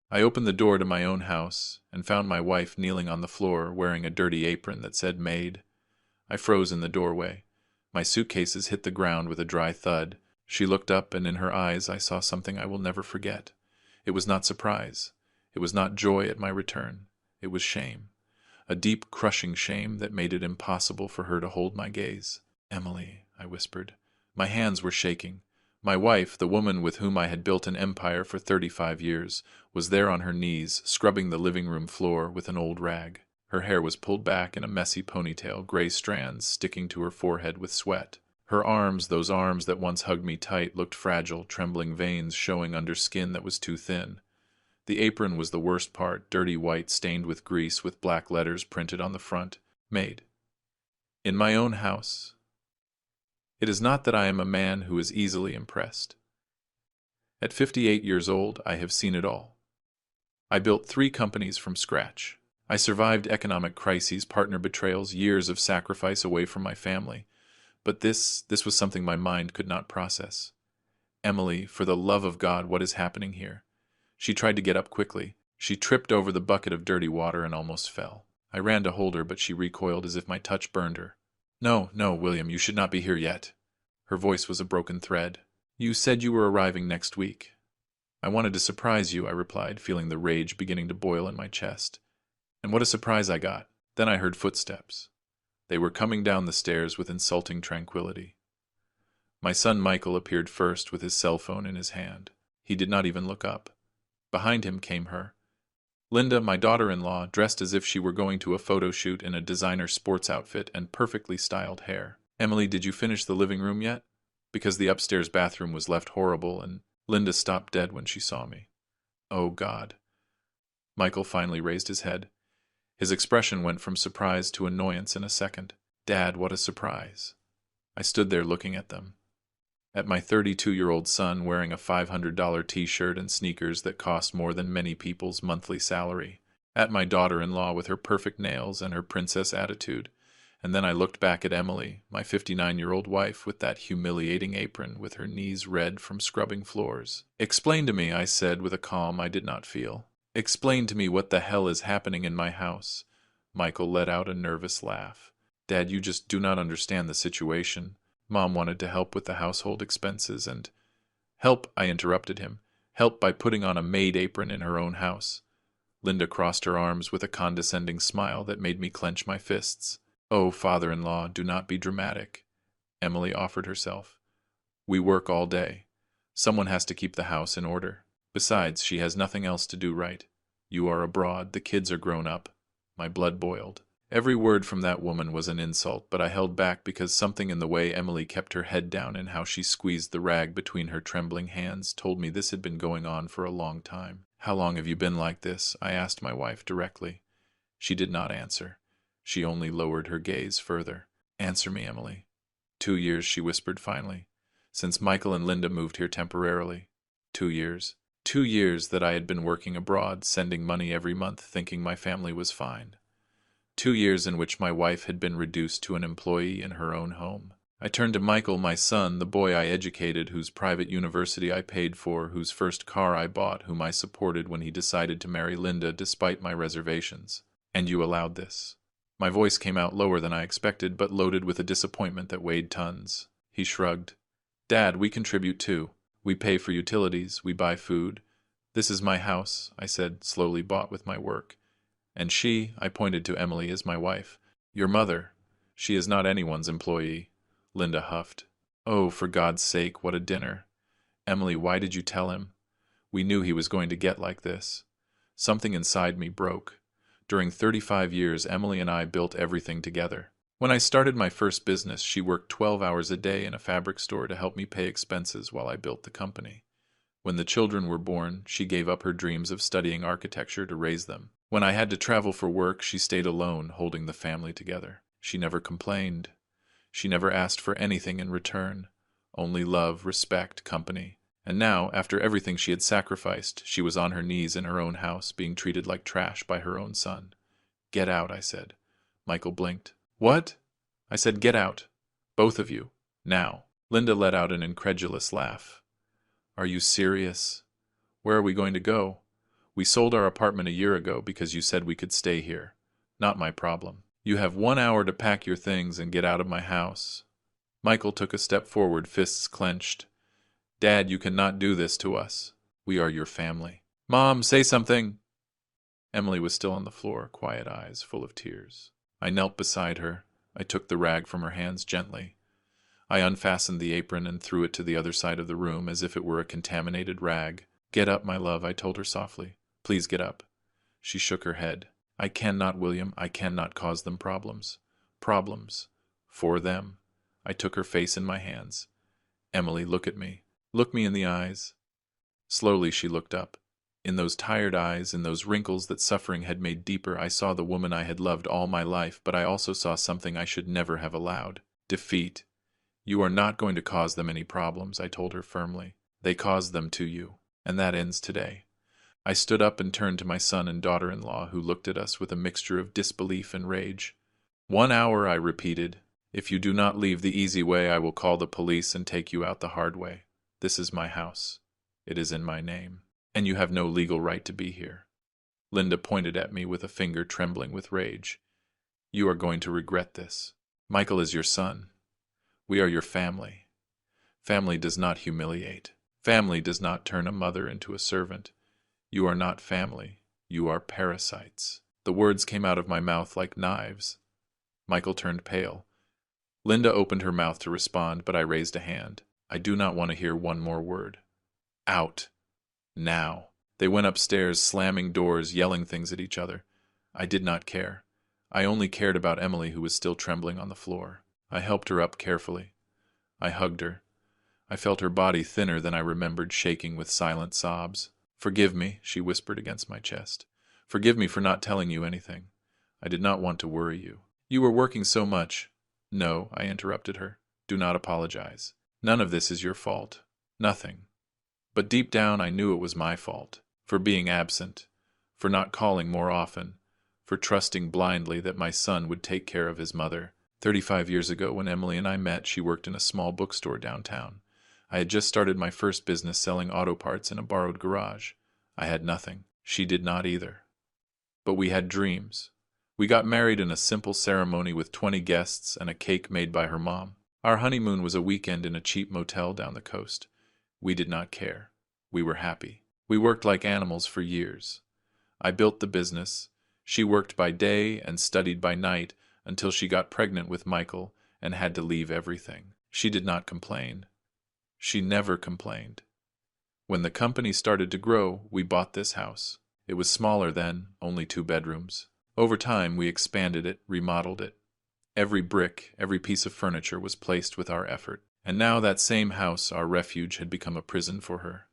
I opened the door to my own house and found my wife kneeling on the floor wearing a dirty apron that said MAID. I froze in the doorway. My suitcases hit the ground with a dry thud. She looked up, and in her eyes I saw something I will never forget. It was not surprise. It was not joy at my return. It was shame. A deep, crushing shame that made it impossible for her to hold my gaze. "Emily," I whispered. My hands were shaking. My wife, the woman with whom I had built an empire for 35 years, was there on her knees, scrubbing the living room floor with an old rag. Her hair was pulled back in a messy ponytail, gray strands sticking to her forehead with sweat. Her arms, those arms that once hugged me tight, looked fragile, trembling veins showing under skin that was too thin. The apron was the worst part, dirty white stained with grease with black letters printed on the front. "MAID. In my own house." It is not that I am a man who is easily impressed. At 58 years old, I have seen it all. I built 3 companies from scratch. I survived economic crises, partner betrayals, years of sacrifice away from my family. But this was something my mind could not process. "Emily, for the love of God, what is happening here?" She tried to get up quickly. She tripped over the bucket of dirty water and almost fell. I ran to hold her, but she recoiled as if my touch burned her. "No, no, William, you should not be here yet." Her voice was a broken thread. "You said you were arriving next week." "I wanted to surprise you," I replied, feeling the rage beginning to boil in my chest. And what a surprise I got. Then I heard footsteps. They were coming down the stairs with insulting tranquility. My son Michael appeared first with his cell phone in his hand. He did not even look up. Behind him came her. Linda, my daughter-in-law, dressed as if she were going to a photo shoot in a designer sports outfit and perfectly styled hair. "Emily, did you finish the living room yet?" Because the upstairs bathroom was left horrible, and Linda stopped dead when she saw me. "Oh, God." Michael finally raised his head. His expression went from surprise to annoyance in a second. "Dad, what a surprise." I stood there looking at them. At my 32-year-old son wearing a $500 t-shirt and sneakers that cost more than many people's monthly salary. At my daughter-in-law with her perfect nails and her princess attitude. And then I looked back at Emily, my 59-year-old wife, with that humiliating apron, with her knees red from scrubbing floors. "Explain to me," I said with a calm I did not feel. "Explain to me what the hell is happening in my house." Michael let out a nervous laugh. "Dad, you just do not understand the situation. Mom wanted to help with the household expenses and—" "Help," I interrupted him. "Help by putting on a maid apron in her own house." Linda crossed her arms with a condescending smile that made me clench my fists. "Oh, father-in-law, do not be dramatic." Emily offered herself. "We work all day. Someone has to keep the house in order. Besides, she has nothing else to do, right? You are abroad, the kids are grown up." My blood boiled. Every word from that woman was an insult, but I held back because something in the way Emily kept her head down and how she squeezed the rag between her trembling hands told me this had been going on for a long time. "How long have you been like this?" I asked my wife directly. She did not answer. She only lowered her gaze further. "Answer me, Emily." 2 years, she whispered finally. "Since Michael and Linda moved here temporarily." 2 years. 2 years that I had been working abroad, sending money every month, thinking my family was fine. 2 years in which my wife had been reduced to an employee in her own home. I turned to Michael, my son, the boy I educated, whose private university I paid for, whose first car I bought, whom I supported when he decided to marry Linda despite my reservations. "And you allowed this." My voice came out lower than I expected, but loaded with a disappointment that weighed tons. He shrugged. "Dad, we contribute too. We pay for utilities, we buy food. This is my house," I said, slowly bought with my work. "And she," I pointed to Emily, "is my wife. Your mother. She is not anyone's employee." Linda huffed. "Oh, for God's sake, what a dinner." "Emily, why did you tell him?" "We knew he was going to get like this." Something inside me broke. During 35 years, Emily and I built everything together. When I started my first business, she worked 12 hours a day in a fabric store to help me pay expenses while I built the company. When the children were born, she gave up her dreams of studying architecture to raise them. When I had to travel for work, she stayed alone, holding the family together. She never complained. She never asked for anything in return. Only love, respect, company. And now, after everything she had sacrificed, she was on her knees in her own house, being treated like trash by her own son. "Get out," I said. Michael blinked. "What?" I said, "Get out. Both of you. Now." Linda let out an incredulous laugh. "Are you serious? Where are we going to go?" We sold our apartment a year ago because you said we could stay here. Not my problem. You have 1 hour to pack your things and get out of my house. Michael took a step forward, fists clenched. Dad, you cannot do this to us. We are your family. Mom, say something! Emily was still on the floor, quiet eyes, full of tears. I knelt beside her. I took the rag from her hands gently. I unfastened the apron and threw it to the other side of the room as if it were a contaminated rag. Get up, my love, I told her softly. Please get up. She shook her head. I cannot, William. I cannot cause them problems. Problems. For them. I took her face in my hands. Emily, look at me. Look me in the eyes. Slowly she looked up. In those tired eyes, in those wrinkles that suffering had made deeper, I saw the woman I had loved all my life, but I also saw something I should never have allowed. Defeat. You are not going to cause them any problems, I told her firmly. They caused them to you, and that ends today. I stood up and turned to my son and daughter-in-law, who looked at us with a mixture of disbelief and rage. 1 hour, I repeated. If you do not leave the easy way, I will call the police and take you out the hard way. This is my house. It is in my name. And you have no legal right to be here. Linda pointed at me with a finger trembling with rage. You are going to regret this. Michael is your son. We are your family. Family does not humiliate. Family does not turn a mother into a servant. You are not family. You are parasites. The words came out of my mouth like knives. Michael turned pale. Linda opened her mouth to respond, but I raised a hand. I do not want to hear one more word. Out. Now. They went upstairs, slamming doors, yelling things at each other. I did not care. I only cared about Emily, who was still trembling on the floor. I helped her up carefully. I hugged her. I felt her body thinner than I remembered, shaking with silent sobs. Forgive me, she whispered against my chest. Forgive me for not telling you anything. I did not want to worry you. You were working so much. No, I interrupted her. Do not apologize. None of this is your fault. Nothing. But deep down I knew it was my fault. For being absent. For not calling more often. For trusting blindly that my son would take care of his mother. 35 years ago, when Emily and I met, she worked in a small bookstore downtown. I had just started my first business selling auto parts in a borrowed garage. I had nothing. She did not either. But we had dreams. We got married in a simple ceremony with 20 guests and a cake made by her mom. Our honeymoon was a weekend in a cheap motel down the coast. We did not care. We were happy. We worked like animals for years. I built the business. She worked by day and studied by night until she got pregnant with Michael and had to leave everything. She did not complain. She never complained. When the company started to grow, we bought this house. It was smaller then, only 2 bedrooms. Over time, we expanded it, remodeled it. Every brick, every piece of furniture was placed with our effort. And now that same house, our refuge, had become a prison for her.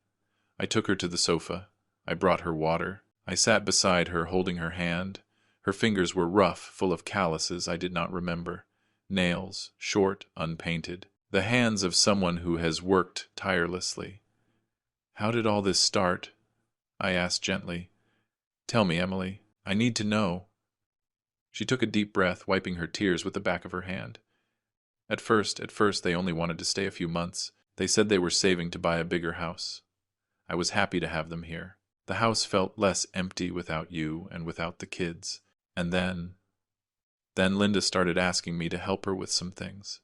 I took her to the sofa. I brought her water. I sat beside her, holding her hand. Her fingers were rough, full of calluses I did not remember. Nails, short, unpainted. The hands of someone who has worked tirelessly. How did all this start? I asked gently. Tell me, Emily. I need to know. She took a deep breath, wiping her tears with the back of her hand. At first, they only wanted to stay a few months. They said they were saving to buy a bigger house. I was happy to have them here. The house felt less empty without you and without the kids. And then Linda started asking me to help her with some things.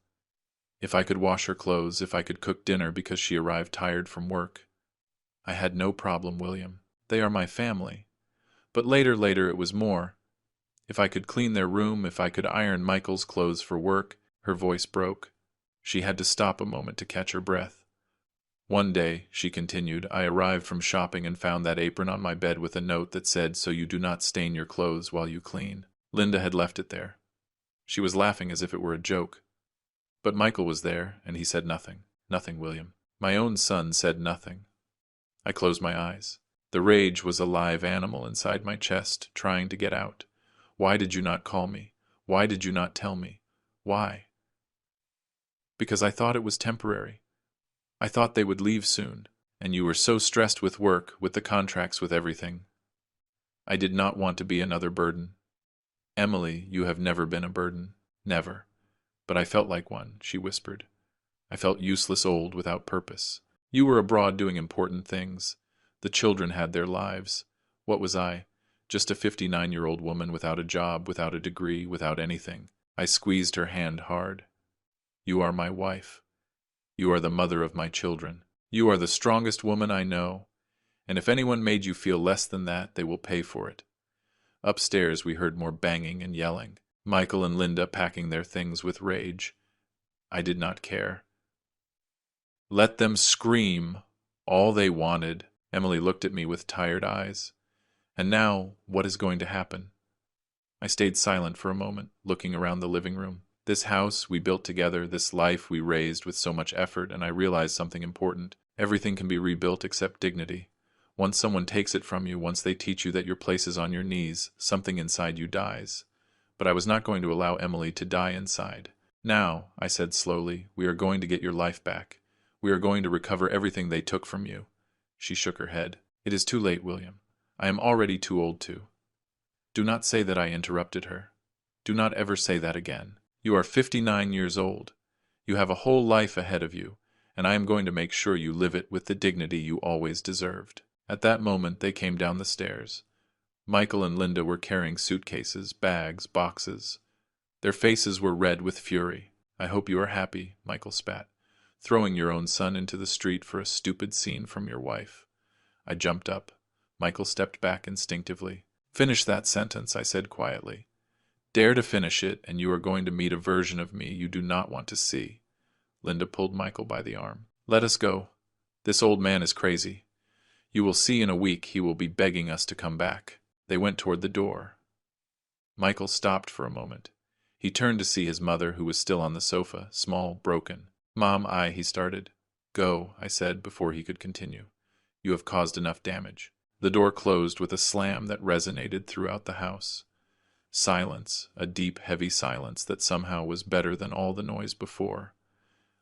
If I could wash her clothes, if I could cook dinner because she arrived tired from work. I had no problem, William. They are my family. But later it was more. If I could clean their room, if I could iron Michael's clothes for work. Her voice broke. She had to stop a moment to catch her breath. One day, she continued, I arrived from shopping and found that apron on my bed with a note that said, so you do not stain your clothes while you clean. Linda had left it there. She was laughing as if it were a joke. But Michael was there, and he said nothing. Nothing, William. My own son said nothing. I closed my eyes. The rage was a live animal inside my chest, trying to get out. Why did you not call me? Why did you not tell me? Why? Because I thought it was temporary. I thought they would leave soon, and you were so stressed with work, with the contracts, with everything. I did not want to be another burden. Emily, you have never been a burden. Never. But I felt like one, she whispered. I felt useless, old, without purpose. You were abroad doing important things. The children had their lives. What was I? Just a 59-year-old woman without a job, without a degree, without anything. I squeezed her hand hard. You are my wife. You are the mother of my children. You are the strongest woman I know, and if anyone made you feel less than that, they will pay for it. Upstairs we heard more banging and yelling. Michael and Linda packing their things with rage. I did not care. Let them scream all they wanted. Emily looked at me with tired eyes. And now, what is going to happen? I stayed silent for a moment, looking around the living room. This house we built together, this life we raised with so much effort, and I realized something important. Everything can be rebuilt except dignity. Once someone takes it from you, once they teach you that your place is on your knees, something inside you dies. But I was not going to allow Emily to die inside. Now, I said slowly, we are going to get your life back. We are going to recover everything they took from you. She shook her head. It is too late, William. I am already too old to. Do not say that I interrupted her. Do not ever say that again. You are 59 years old. You have a whole life ahead of you, and I am going to make sure you live it with the dignity you always deserved. At that moment, they came down the stairs. Michael and Linda were carrying suitcases, bags, boxes. Their faces were red with fury. I hope you are happy, Michael spat, throwing your own son into the street for a stupid scene from your wife. I jumped up. Michael stepped back instinctively. Finish that sentence, I said quietly. Dare to finish it, and you are going to meet a version of me you do not want to see. Linda pulled Michael by the arm. Let us go. This old man is crazy. You will see in a week he will be begging us to come back. They went toward the door. Michael stopped for a moment. He turned to see his mother, who was still on the sofa, small, broken. Mom, he started. Go, I said before he could continue. You have caused enough damage. The door closed with a slam that resonated throughout the house. Silence, a deep, heavy silence that somehow was better than all the noise before.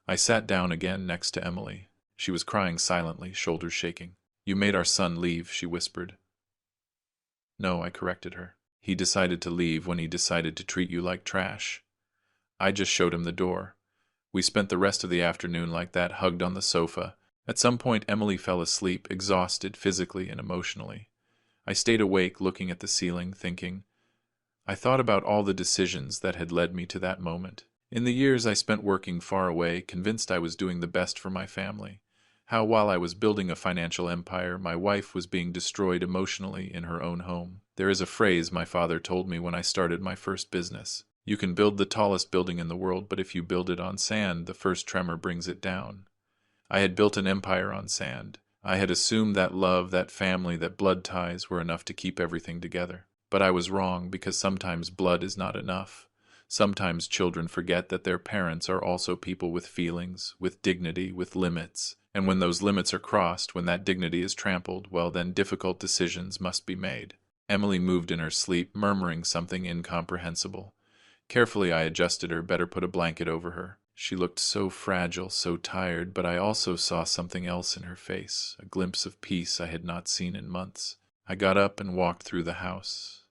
I sat down again next to Emily. She was crying silently, shoulders shaking. You made our son leave, she whispered. No, I corrected her. He decided to leave when he decided to treat you like trash. I just showed him the door. We spent the rest of the afternoon like that, hugged on the sofa. At some point, Emily fell asleep, exhausted physically and emotionally. I stayed awake, looking at the ceiling, thinking. I thought about all the decisions that had led me to that moment. In the years I spent working far away, convinced I was doing the best for my family. How, while I was building a financial empire, my wife was being destroyed emotionally in her own home. There is a phrase my father told me when I started my first business. You can build the tallest building in the world, but if you build it on sand, the first tremor brings it down. I had built an empire on sand. I had assumed that love, that family, that blood ties were enough to keep everything together. But I was wrong, because sometimes blood is not enough. Sometimes children forget that their parents are also people with feelings, with dignity, with limits. And when those limits are crossed, when that dignity is trampled, well, then difficult decisions must be made. Emily moved in her sleep, murmuring something incomprehensible. Carefully I adjusted her, better put a blanket over her. She looked so fragile, so tired, but I also saw something else in her face, a glimpse of peace I had not seen in months. I got up and walked through the house.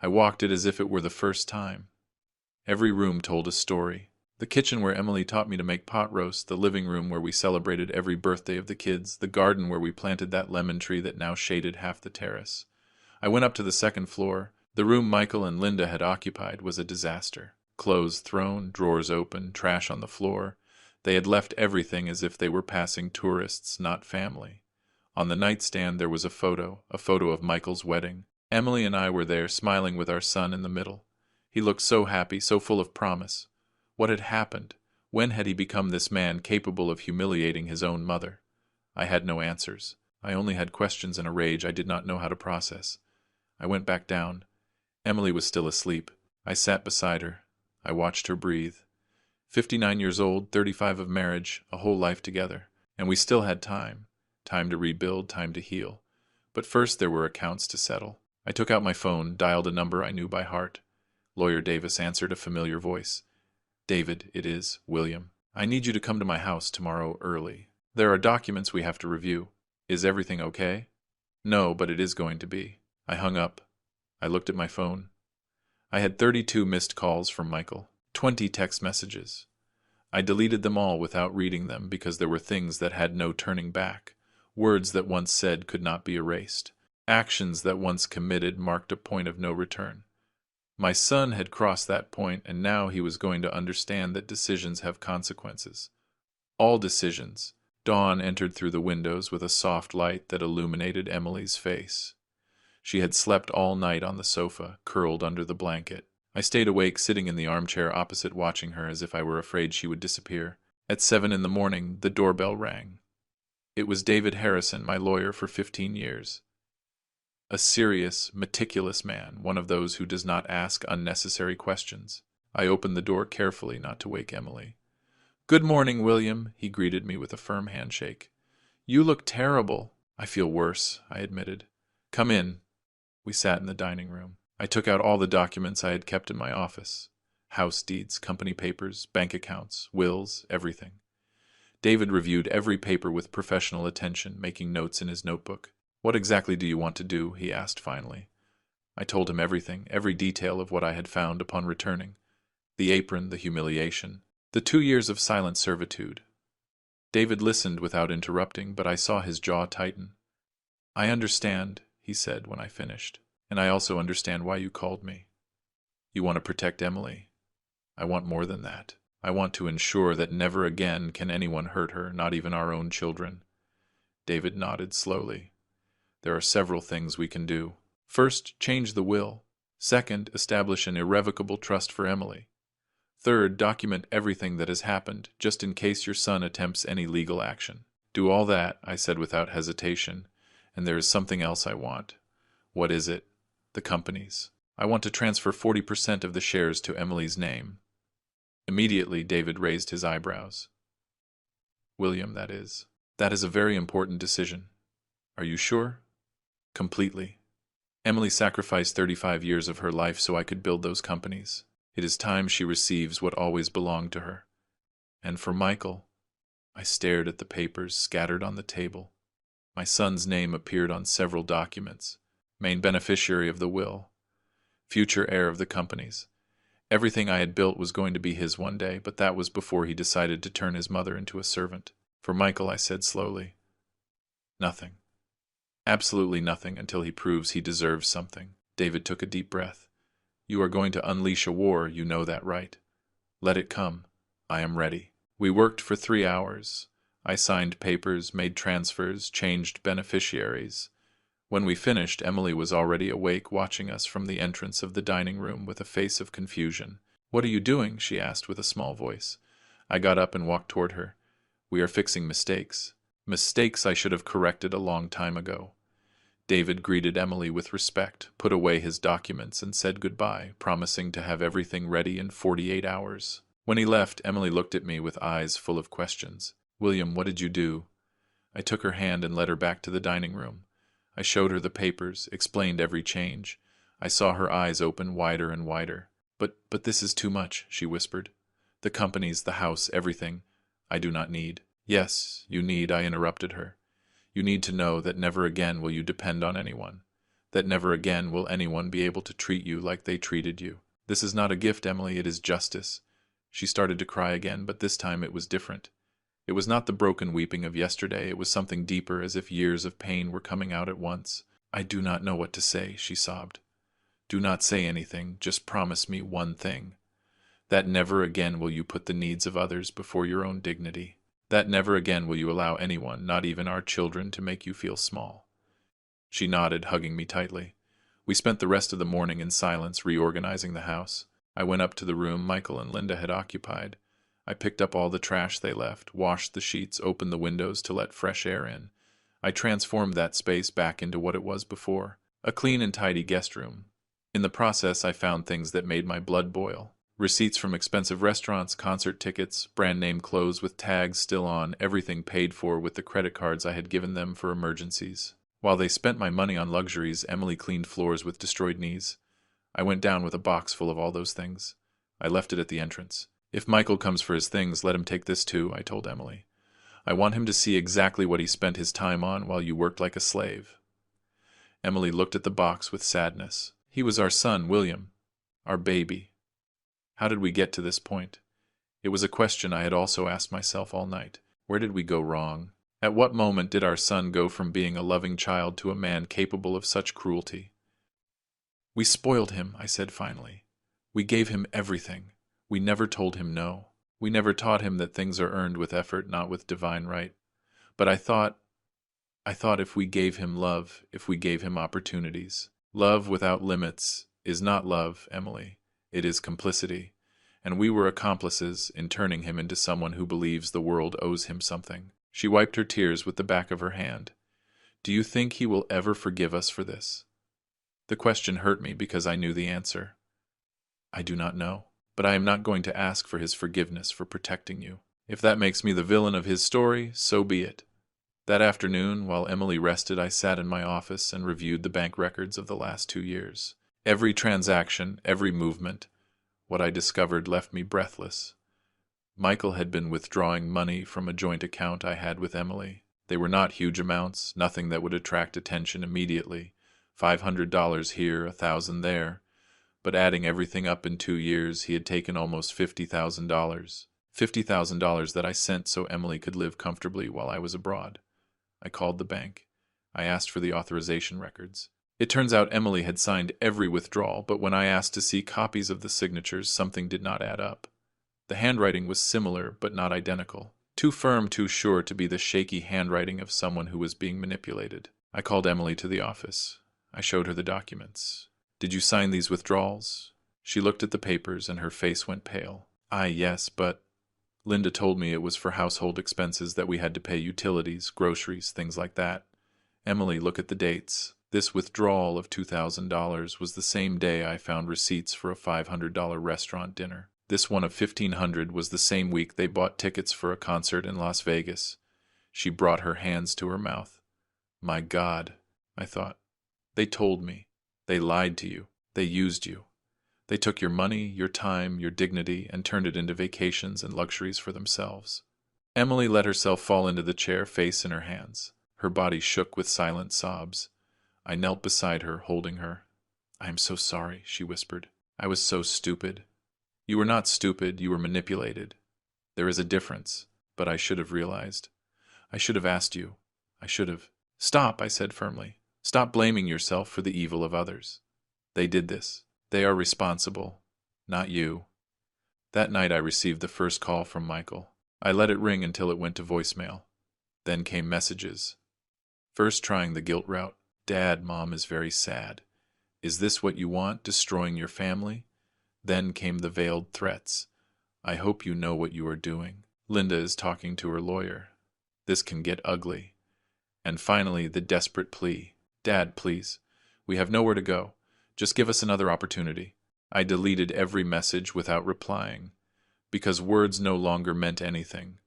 I walked it as if it were the first time. Every room told a story. The kitchen where Emily taught me to make pot roast, the living room where we celebrated every birthday of the kids, the garden where we planted that lemon tree that now shaded half the terrace. I went up to the second floor. The room Michael and Linda had occupied was a disaster. Clothes thrown, drawers open, trash on the floor. They had left everything as if they were passing tourists, not family. On the nightstand there was a photo of Michael's wedding. Emily and I were there, smiling with our son in the middle. He looked so happy, so full of promise. What had happened? When had he become this man capable of humiliating his own mother? I had no answers. I only had questions and a rage I did not know how to process. I went back down. Emily was still asleep. I sat beside her. I watched her breathe. 59 years old, 35 of marriage, a whole life together. And we still had time. Time to rebuild, time to heal. But first there were accounts to settle. I took out my phone, dialed a number I knew by heart. Lawyer Davis answered a familiar voice. David, it is, William. I need you to come to my house tomorrow early. There are documents we have to review. Is everything okay? No, but it is going to be. I hung up. I looked at my phone. I had 32 missed calls from Michael, 20 text messages. I deleted them all without reading them because there were things that had no turning back. Words that once said could not be erased. Actions that once committed marked a point of no return. My son had crossed that point, and now he was going to understand that decisions have consequences. All decisions. Dawn entered through the windows with a soft light that illuminated Emily's face. She had slept all night on the sofa, curled under the blanket. I stayed awake, sitting in the armchair opposite, watching her as if I were afraid she would disappear. At 7 in the morning, the doorbell rang. It was David Harrison, my lawyer for 15 years. A serious, meticulous man, one of those who does not ask unnecessary questions. I opened the door carefully, not to wake Emily. "Good morning, William," he greeted me with a firm handshake. "You look terrible." "I feel worse," I admitted. "Come in." We sat in the dining room. I took out all the documents I had kept in my office. House deeds, company papers, bank accounts, wills, everything. David reviewed every paper with professional attention, making notes in his notebook. "What exactly do you want to do?" he asked finally. I told him everything, every detail of what I had found upon returning. The apron, the humiliation, the 2 years of silent servitude. David listened without interrupting, but I saw his jaw tighten. "I understand," he said when I finished. "And I also understand why you called me. You want to protect Emily. I want more than that. I want to ensure that never again can anyone hurt her, not even our own children." David nodded slowly. "There are several things we can do. First, change the will. Second, establish an irrevocable trust for Emily. Third, document everything that has happened, just in case your son attempts any legal action." "Do all that," I said without hesitation. "And there is something else I want." "What is it?" "The companies. I want to transfer 40% of the shares to Emily's name." Immediately, David raised his eyebrows. "William, that is. That is a very important decision." "Are you sure?" "Completely. Emily sacrificed 35 years of her life so I could build those companies. It is time she receives what always belonged to her. And for Michael," I stared at the papers scattered on the table. My son's name appeared on several documents. Main beneficiary of the will. Future heir of the companies. Everything I had built was going to be his one day, but that was before he decided to turn his mother into a servant. "For Michael," I said slowly, "nothing. Absolutely nothing until he proves he deserves something." David took a deep breath. "You are going to unleash a war, you know that, right? Let it come. I am ready." We worked for 3 hours. I signed papers, made transfers, changed beneficiaries. When we finished, Emily was already awake, watching us from the entrance of the dining room with a face of confusion. "What are you doing?" she asked with a small voice. I got up and walked toward her. "We are fixing mistakes. Mistakes I should have corrected a long time ago." David greeted Emily with respect, put away his documents, and said goodbye, promising to have everything ready in 48 hours. When he left, Emily looked at me with eyes full of questions. "William, what did you do?" I took her hand and led her back to the dining room. I showed her the papers, explained every change. I saw her eyes open wider and wider. But this is too much," she whispered. "The companies, the house, everything. I do not need." "Yes, you need," I interrupted her. "You need to know that never again will you depend on anyone. That never again will anyone be able to treat you like they treated you. This is not a gift, Emily, it is justice." She started to cry again, but this time it was different. It was not the broken weeping of yesterday, it was something deeper, as if years of pain were coming out at once. "I do not know what to say," she sobbed. "Do not say anything, just promise me one thing. That never again will you put the needs of others before your own dignity. That never again will you allow anyone, not even our children, to make you feel small." She nodded, hugging me tightly. We spent the rest of the morning in silence, reorganizing the house. I went up to the room Michael and Linda had occupied. I picked up all the trash they left, washed the sheets, opened the windows to let fresh air in. I transformed that space back into what it was before, a clean and tidy guest room. In the process, I found things that made my blood boil. Receipts from expensive restaurants, concert tickets, brand-name clothes with tags still on, everything paid for with the credit cards I had given them for emergencies. While they spent my money on luxuries, Emily cleaned floors with destroyed knees. I went down with a box full of all those things. I left it at the entrance. "If Michael comes for his things, let him take this too," I told Emily. "I want him to see exactly what he spent his time on while you worked like a slave." Emily looked at the box with sadness. "He was our son, William. Our baby. How did we get to this point?" It was a question I had also asked myself all night. Where did we go wrong? At what moment did our son go from being a loving child to a man capable of such cruelty? We spoiled him, I said finally. We gave him everything. We never told him no. We never taught him that things are earned with effort, not with divine right. But I thought if we gave him love, if we gave him opportunities. Love without limits is not love, Emily. It is complicity. And we were accomplices in turning him into someone who believes the world owes him something. She wiped her tears with the back of her hand. Do you think he will ever forgive us for this? The question hurt me because I knew the answer. I do not know, but I am not going to ask for his forgiveness for protecting you. If that makes me the villain of his story, so be it. That afternoon, while Emily rested, I sat in my office and reviewed the bank records of the last 2 years. Every transaction, every movement. What I discovered left me breathless. Michael had been withdrawing money from a joint account I had with Emily. They were not huge amounts, nothing that would attract attention immediately. $500 here, $1,000 there. But adding everything up in 2 years, he had taken almost $50,000. $50,000 that I sent so Emily could live comfortably while I was abroad. I called the bank. I asked for the authorization records. It turns out Emily had signed every withdrawal, but when I asked to see copies of the signatures, something did not add up. The handwriting was similar, but not identical. Too firm, too sure to be the shaky handwriting of someone who was being manipulated. I called Emily to the office. I showed her the documents. Did you sign these withdrawals? She looked at the papers and her face went pale. Yes, but Linda told me it was for household expenses that we had to pay utilities, groceries, things like that. Emily, look at the dates. This withdrawal of $2,000 was the same day I found receipts for a $500 restaurant dinner. This one of $1,500 was the same week they bought tickets for a concert in Las Vegas. She brought her hands to her mouth. My God, I thought. They told me. They lied to you. They used you. They took your money, your time, your dignity, and turned it into vacations and luxuries for themselves. Emily let herself fall into the chair, face in her hands. Her body shook with silent sobs. I knelt beside her, holding her. I am so sorry, she whispered. I was so stupid. You were not stupid, you were manipulated. There is a difference, but I should have realized. I should have asked you. I should have. Stop, I said firmly. Stop blaming yourself for the evil of others. They did this. They are responsible, not you. That night I received the first call from Michael. I let it ring until it went to voicemail. Then came messages. First trying the guilt route. Dad, Mom is very sad. Is this what you want, destroying your family? Then came the veiled threats. I hope you know what you are doing. Linda is talking to her lawyer. This can get ugly. And finally the desperate plea. Dad, please. We have nowhere to go. Just give us another opportunity. I deleted every message without replying, because words no longer meant anything.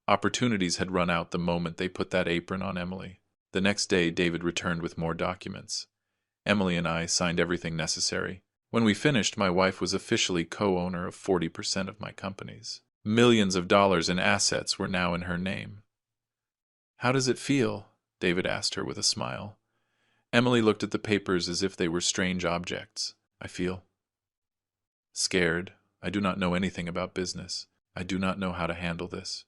Opportunities had run out the moment they put that apron on Emily. The next day, David returned with more documents. Emily and I signed everything necessary. When we finished, my wife was officially co-owner of 40% of my companies. Millions of dollars in assets were now in her name. How does it feel? David asked her with a smile. Emily looked at the papers as if they were strange objects. I feel scared. I do not know anything about business. I do not know how to handle this.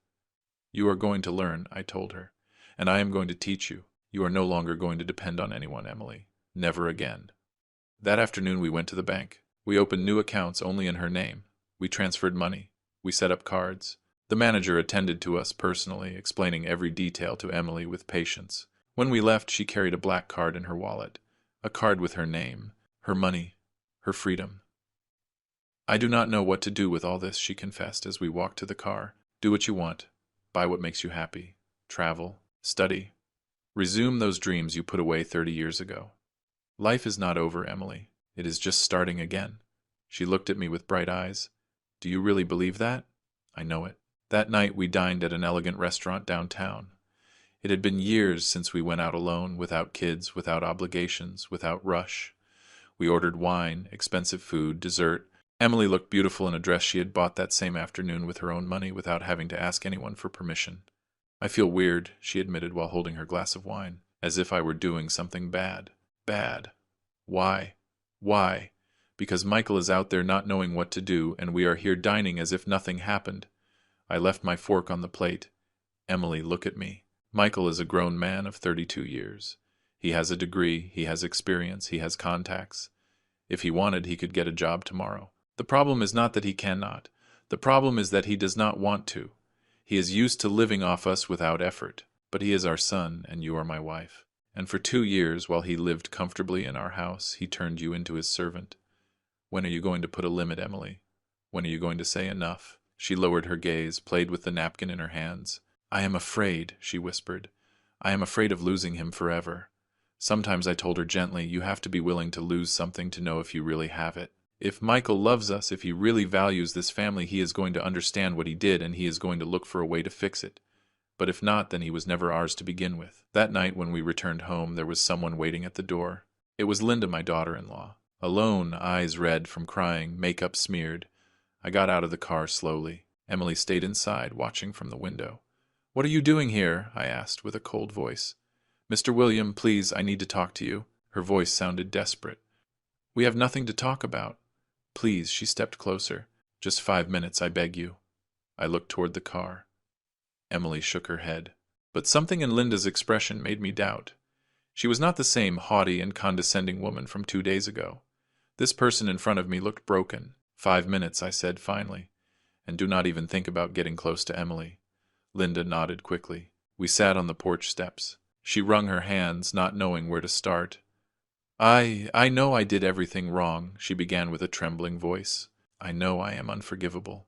You are going to learn, I told her, and I am going to teach you. You are no longer going to depend on anyone, Emily. Never again. That afternoon we went to the bank. We opened new accounts only in her name. We transferred money. We set up cards. The manager attended to us personally, explaining every detail to Emily with patience. When we left, she carried a black card in her wallet, a card with her name, her money, her freedom. I do not know what to do with all this, she confessed as we walked to the car. Do what you want. Buy what makes you happy. Travel. Study. Resume those dreams you put away 30 years ago. Life is not over, Emily. It is just starting again. She looked at me with bright eyes. Do you really believe that? I know it. That night we dined at an elegant restaurant downtown. It had been years since we went out alone, without kids, without obligations, without rush. We ordered wine, expensive food, dessert. Emily looked beautiful in a dress she had bought that same afternoon with her own money without having to ask anyone for permission. I feel weird, she admitted while holding her glass of wine, as if I were doing something bad. Bad. Why? Why? Because Michael is out there not knowing what to do, and we are here dining as if nothing happened. I left my fork on the plate. Emily, look at me. Michael is a grown man of 32 years. He has a degree, he has experience, he has contacts. If he wanted, he could get a job tomorrow. The problem is not that he cannot. The problem is that he does not want to. He is used to living off us without effort. But he is our son, and you are my wife. And for 2 years, while he lived comfortably in our house, he turned you into his servant. When are you going to put a limit, Emily? When are you going to say enough? She lowered her gaze, played with the napkin in her hands. I am afraid, she whispered. I am afraid of losing him forever. Sometimes I told her gently, you have to be willing to lose something to know if you really have it. If Michael loves us, if he really values this family, he is going to understand what he did, and he is going to look for a way to fix it. But if not, then he was never ours to begin with. That night when we returned home, there was someone waiting at the door. It was Linda, my daughter-in-law. Alone, eyes red from crying, makeup smeared. I got out of the car slowly. Emily stayed inside, watching from the window. What are you doing here? I asked with a cold voice. Mr. William, please, I need to talk to you. Her voice sounded desperate. We have nothing to talk about. Please, she stepped closer. Just 5 minutes, I beg you. I looked toward the car. Emily shook her head. But something in Linda's expression made me doubt. She was not the same haughty and condescending woman from 2 days ago. This person in front of me looked broken. 5 minutes, I said finally. And do not even think about getting close to Emily. Linda nodded quickly. We sat on the porch steps. She wrung her hands, not knowing where to start. I know I did everything wrong, she began with a trembling voice. I know I am unforgivable.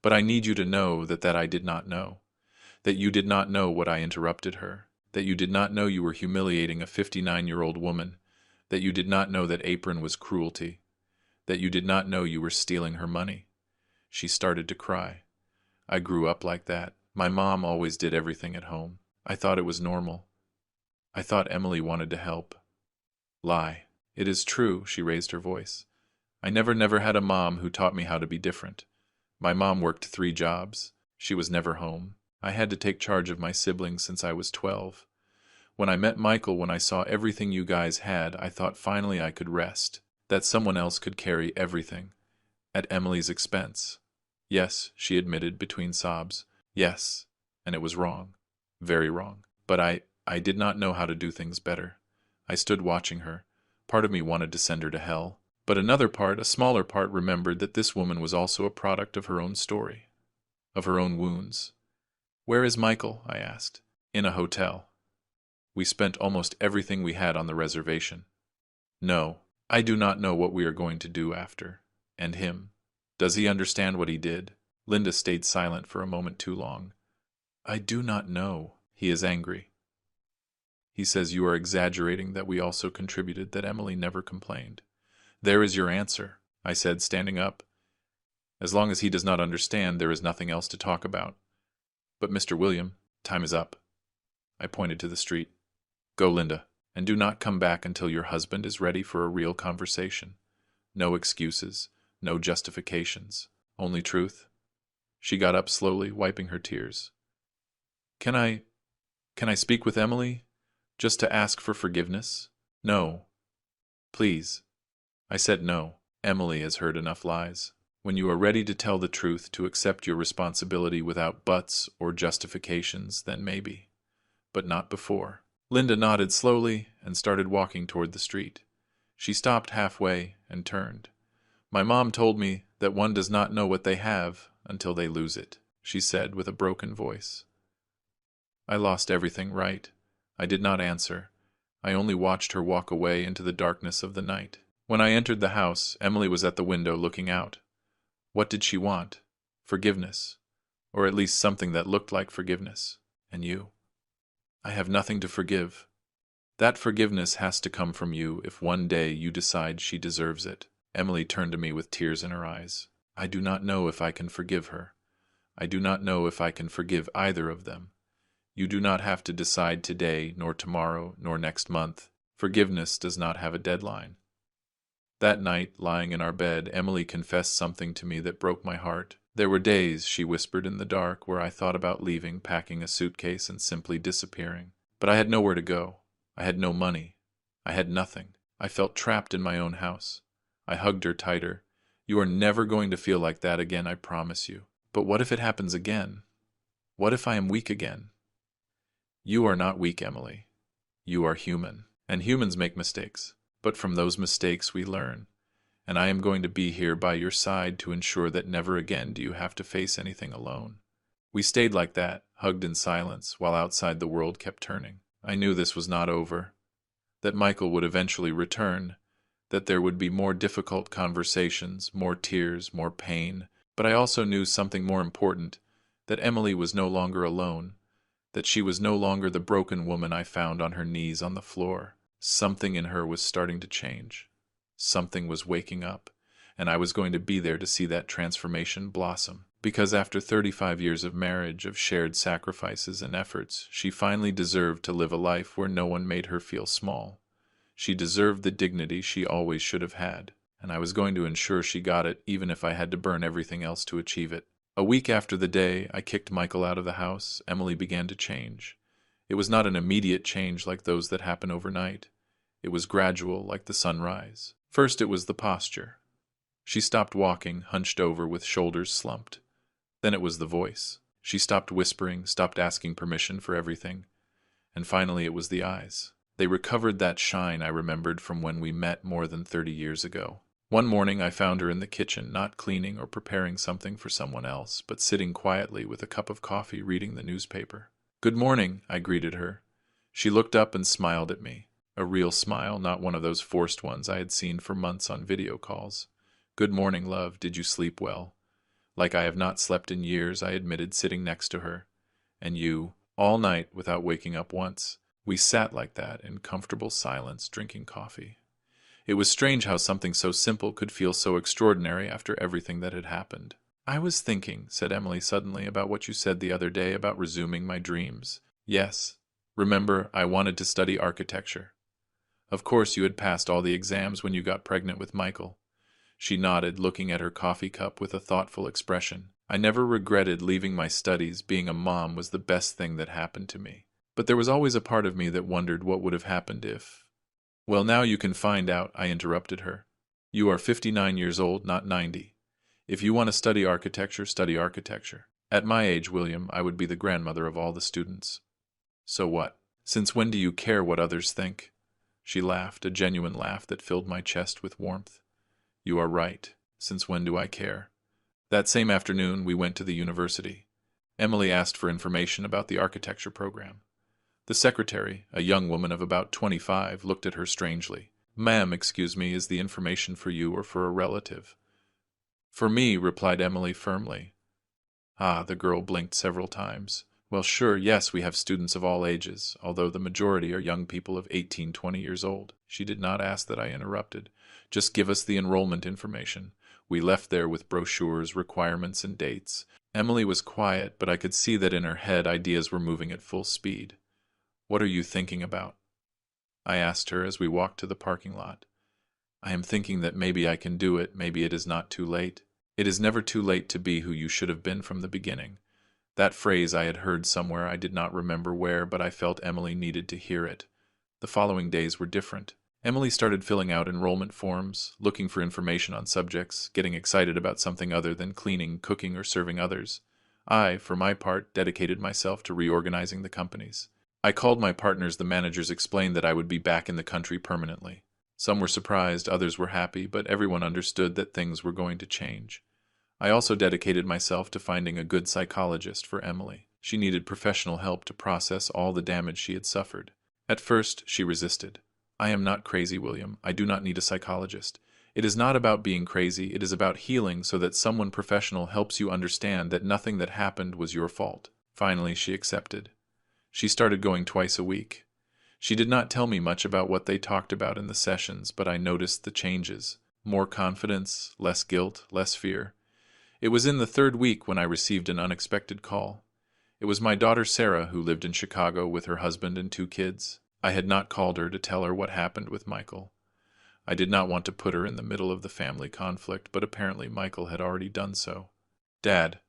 But I need you to know that I did not know. That you did not know what I interrupted her. That you did not know you were humiliating a 59-year-old woman. That you did not know that Apron was cruelty. That you did not know you were stealing her money. She started to cry. I grew up like that. My mom always did everything at home. I thought it was normal. I thought Emily wanted to help. Lie. It is true, she raised her voice. I never had a mom who taught me how to be different. My mom worked 3 jobs. She was never home. I had to take charge of my siblings since I was 12. When I met Michael, when I saw everything you guys had, I thought finally I could rest. That someone else could carry everything. At Emily's expense. Yes, she admitted between sobs. Yes, and it was wrong. Very wrong. But I did not know how to do things better. I stood watching her. Part of me wanted to send her to hell. But another part, a smaller part, remembered that this woman was also a product of her own story. Of her own wounds. Where is Michael? I asked. In a hotel. We spent almost everything we had on the reservation. No, I do not know what we are going to do after. And him. Does he understand what he did? Linda stayed silent for a moment too long. I do not know. He is angry. He says you are exaggerating, that we also contributed, that Emily never complained. There is your answer, I said, standing up. As long as he does not understand, there is nothing else to talk about. But Mr. William, time is up. I pointed to the street. Go, Linda, and do not come back until your husband is ready for a real conversation. No excuses, no justifications, only truth. She got up slowly, wiping her tears. Can I speak with Emily? Just to ask for forgiveness? No. Please. I said no. Emily has heard enough lies. When you are ready to tell the truth, to accept your responsibility without buts or justifications, then maybe. But not before. Linda nodded slowly and started walking toward the street. She stopped halfway and turned. My mom told me that one does not know what they have until they lose it, she said with a broken voice. I lost everything right. I did not answer. I only watched her walk away into the darkness of the night. When I entered the house, Emily was at the window looking out. What did she want? Forgiveness. Or at least something that looked like forgiveness. And you? I have nothing to forgive. That forgiveness has to come from you if one day you decide she deserves it. Emily turned to me with tears in her eyes. I do not know if I can forgive her. I do not know if I can forgive either of them. You do not have to decide today, nor tomorrow, nor next month. Forgiveness does not have a deadline. That night, lying in our bed, Emily confessed something to me that broke my heart. There were days, she whispered in the dark, where I thought about leaving, packing a suitcase, and simply disappearing. But I had nowhere to go. I had no money. I had nothing. I felt trapped in my own house. I hugged her tighter. You are never going to feel like that again, I promise you. But what if it happens again? What if I am weak again? You are not weak, Emily. You are human. And humans make mistakes. But from those mistakes we learn. And I am going to be here by your side to ensure that never again do you have to face anything alone. We stayed like that, hugged in silence, while outside the world kept turning. I knew this was not over, that Michael would eventually return, that there would be more difficult conversations, more tears, more pain, but I also knew something more important, that Emily was no longer alone, that she was no longer the broken woman I found on her knees on the floor. Something in her was starting to change. Something was waking up, and I was going to be there to see that transformation blossom. Because after 35 years of marriage, of shared sacrifices and efforts, she finally deserved to live a life where no one made her feel small. She deserved the dignity she always should have had, and I was going to ensure she got it, even if I had to burn everything else to achieve it. A week after the day I kicked Michael out of the house, Emily began to change. It was not an immediate change like those that happen overnight. It was gradual, like the sunrise. First it was the posture. She stopped walking, hunched over with shoulders slumped. Then it was the voice. She stopped whispering, stopped asking permission for everything. And finally it was the eyes. They recovered that shine I remembered from when we met more than 30 years ago. One morning I found her in the kitchen, not cleaning or preparing something for someone else, but sitting quietly with a cup of coffee reading the newspaper. "Good morning," I greeted her. She looked up and smiled at me. A real smile, not one of those forced ones I had seen for months on video calls. "Good morning, love. Did you sleep well?" "Like I have not slept in years," I admitted, sitting next to her. "And you?" "All night, without waking up once." We sat like that, in comfortable silence, drinking coffee. It was strange how something so simple could feel so extraordinary after everything that had happened. "I was thinking," said Emily suddenly, "about what you said the other day about resuming my dreams." "Yes. Remember, I wanted to study architecture. Of course you had passed all the exams when you got pregnant with Michael." She nodded, looking at her coffee cup with a thoughtful expression. "I never regretted leaving my studies. Being a mom was the best thing that happened to me. But there was always a part of me that wondered what would have happened if—" "Well, now you can find out," I interrupted her. "You are 59 years old, not 90. If you want to study architecture, study architecture. At my age, William, I would be the grandmother of all the students." "So what? Since when do you care what others think?" She laughed, a genuine laugh that filled my chest with warmth. "You are right. Since when do I care?" That same afternoon, we went to the university. Emily asked for information about the architecture program. The secretary, a young woman of about 25, looked at her strangely. "Ma'am, excuse me, is the information for you or for a relative?" "For me," replied Emily firmly. Ah, the girl blinked several times. "Well, sure, yes, we have students of all ages, although the majority are young people of 18, 20 years old." She did not ask that I interrupted. "Just give us the enrollment information." We left there with brochures, requirements, and dates. Emily was quiet, but I could see that in her head ideas were moving at full speed. "What are you thinking about?" I asked her as we walked to the parking lot. "I am thinking that maybe I can do it, maybe it is not too late. It is never too late to be who you should have been from the beginning." That phrase I had heard somewhere, I did not remember where, but I felt Emily needed to hear it. The following days were different. Emily started filling out enrollment forms, looking for information on subjects, getting excited about something other than cleaning, cooking, or serving others. I, for my part, dedicated myself to reorganizing the companies. I called my partners. The managers explained that I would be back in the country permanently. Some were surprised, others were happy, but everyone understood that things were going to change. I also dedicated myself to finding a good psychologist for Emily. She needed professional help to process all the damage she had suffered. At first, she resisted. "I am not crazy, William. I do not need a psychologist. It is not about being crazy. It is about healing so that someone professional helps you understand that nothing that happened was your fault." Finally, she accepted. She started going twice a week. She did not tell me much about what they talked about in the sessions, but I noticed the changes. More confidence, less guilt, less fear. It was in the third week when I received an unexpected call. It was my daughter Sarah, who lived in Chicago with her husband and 2 kids. I had not called her to tell her what happened with Michael. I did not want to put her in the middle of the family conflict, but apparently Michael had already done so. "Dad,"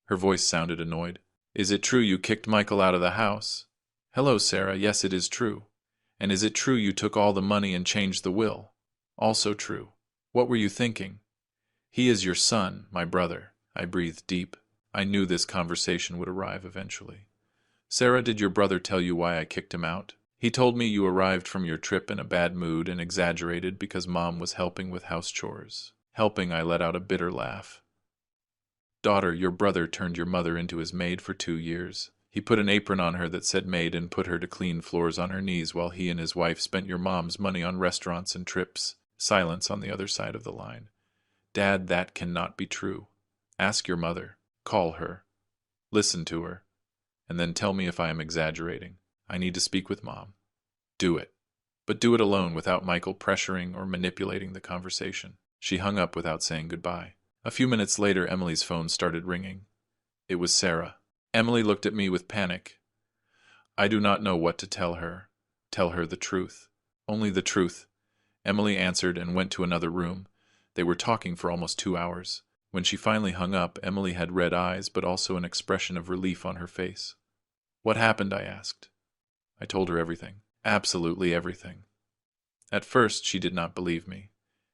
her voice sounded annoyed. "Is it true you kicked Michael out of the house?" "Hello, Sarah. Yes, it is true." "And is it true you took all the money and changed the will?" "Also true." "What were you thinking?" "He is your son, my brother." I breathed deep. I knew this conversation would arrive eventually. Sarah, did your brother tell you why I kicked him out? He told me you arrived from your trip in a bad mood and exaggerated because Mom was helping with house chores. Helping, I let out a bitter laugh. Daughter, your brother turned your mother into his maid for 2 years. He put an apron on her that said maid and put her to clean floors on her knees while he and his wife spent your mom's money on restaurants and trips. Silence on the other side of the line. Dad, that cannot be true. Ask your mother. Call her. Listen to her. And then tell me if I am exaggerating. I need to speak with Mom. Do it. But do it alone without Michael pressuring or manipulating the conversation. She hung up without saying goodbye. A few minutes later, Emily's phone started ringing. It was Sarah. Emily looked at me with panic. I do not know what to tell her. Tell her the truth. Only the truth. Emily answered and went to another room. They were talking for almost 2 hours. When she finally hung up, Emily had red eyes but also an expression of relief on her face. What happened? I asked. I told her everything. Absolutely everything. At first, she did not believe me.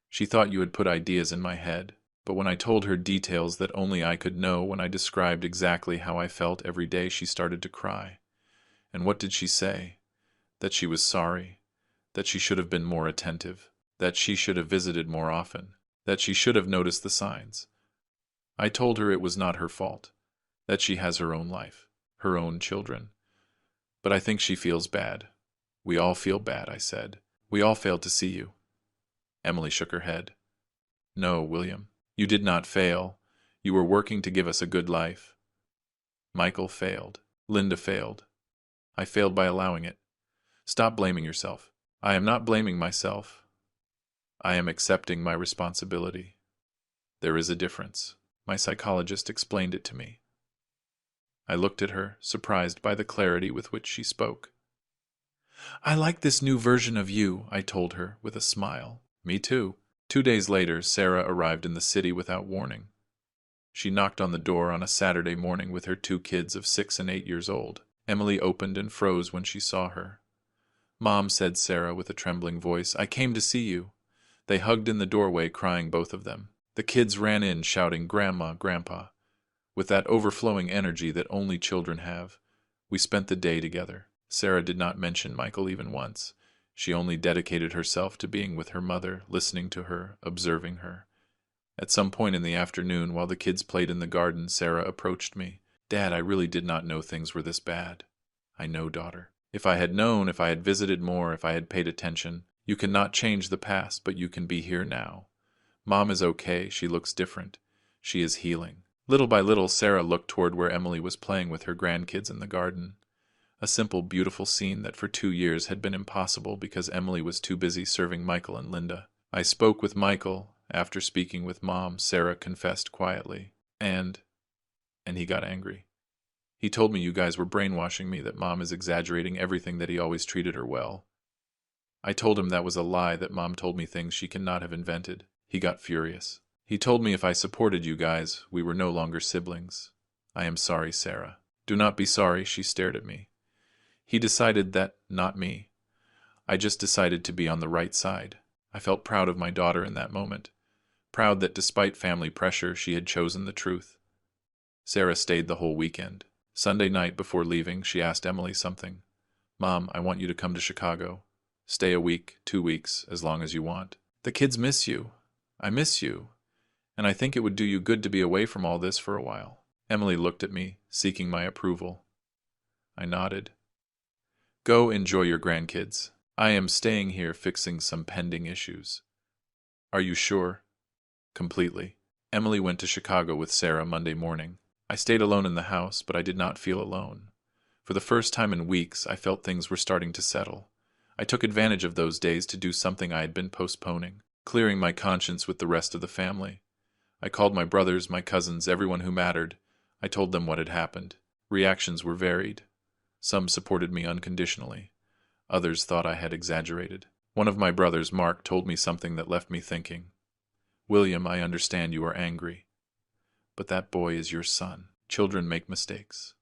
She thought you had put ideas in my head. But when I told her details that only I could know, when I described exactly how I felt every day, she started to cry. And what did she say? That she was sorry. That she should have been more attentive. That she should have visited more often. That she should have noticed the signs. I told her it was not her fault. That she has her own life. Her own children. But I think she feels bad. We all feel bad, I said. We all failed to see you. Emily shook her head. No, William. You did not fail. You were working to give us a good life. Michael failed. Linda failed. I failed by allowing it. Stop blaming yourself. I am not blaming myself. I am accepting my responsibility. There is a difference. My psychologist explained it to me. I looked at her, surprised by the clarity with which she spoke. I like this new version of you, I told her with a smile. Me too. 2 days later, Sarah arrived in the city without warning. She knocked on the door on a Saturday morning with her 2 kids of 6 and 8 years old. Emily opened and froze when she saw her. Mom, said Sarah with a trembling voice, I came to see you. They hugged in the doorway, crying, both of them. The kids ran in, shouting, Grandma, Grandpa. With that overflowing energy that only children have, we spent the day together. Sarah did not mention Michael even once. She only dedicated herself to being with her mother, listening to her, observing her. At some point in the afternoon, while the kids played in the garden, Sarah approached me. Dad, I really did not know things were this bad. I know, daughter. If I had known, if I had visited more, if I had paid attention, you cannot change the past, but you can be here now. Mom is okay. She looks different. She is healing. Little by little, Sarah looked toward where Emily was playing with her grandkids in the garden. A simple, beautiful scene that for 2 years had been impossible because Emily was too busy serving Michael and Linda. I spoke with Michael. After speaking with Mom, Sarah confessed quietly. And he got angry. He told me you guys were brainwashing me, that Mom is exaggerating everything, that he always treated her well. I told him that was a lie, that Mom told me things she cannot have invented. He got furious. He told me if I supported you guys, we were no longer siblings. I am sorry, Sarah. Do not be sorry, she stared at me. He decided that, not me. I just decided to be on the right side. I felt proud of my daughter in that moment. Proud that despite family pressure, she had chosen the truth. Sarah stayed the whole weekend. Sunday night before leaving, she asked Emily something. Mom, I want you to come to Chicago. Stay a week, 2 weeks, as long as you want. The kids miss you. I miss you. And I think it would do you good to be away from all this for a while. Emily looked at me, seeking my approval. I nodded. Go enjoy your grandkids. I am staying here fixing some pending issues. Are you sure? Completely. Emily went to Chicago with Sarah Monday morning. I stayed alone in the house, but I did not feel alone. For the first time in weeks, I felt things were starting to settle. I took advantage of those days to do something I had been postponing, clearing my conscience with the rest of the family. I called my brothers, my cousins, everyone who mattered. I told them what had happened. Reactions were varied. Some supported me unconditionally. Others thought I had exaggerated. One of my brothers, Mark, told me something that left me thinking. William, I understand you are angry. But that boy is your son. Children make mistakes.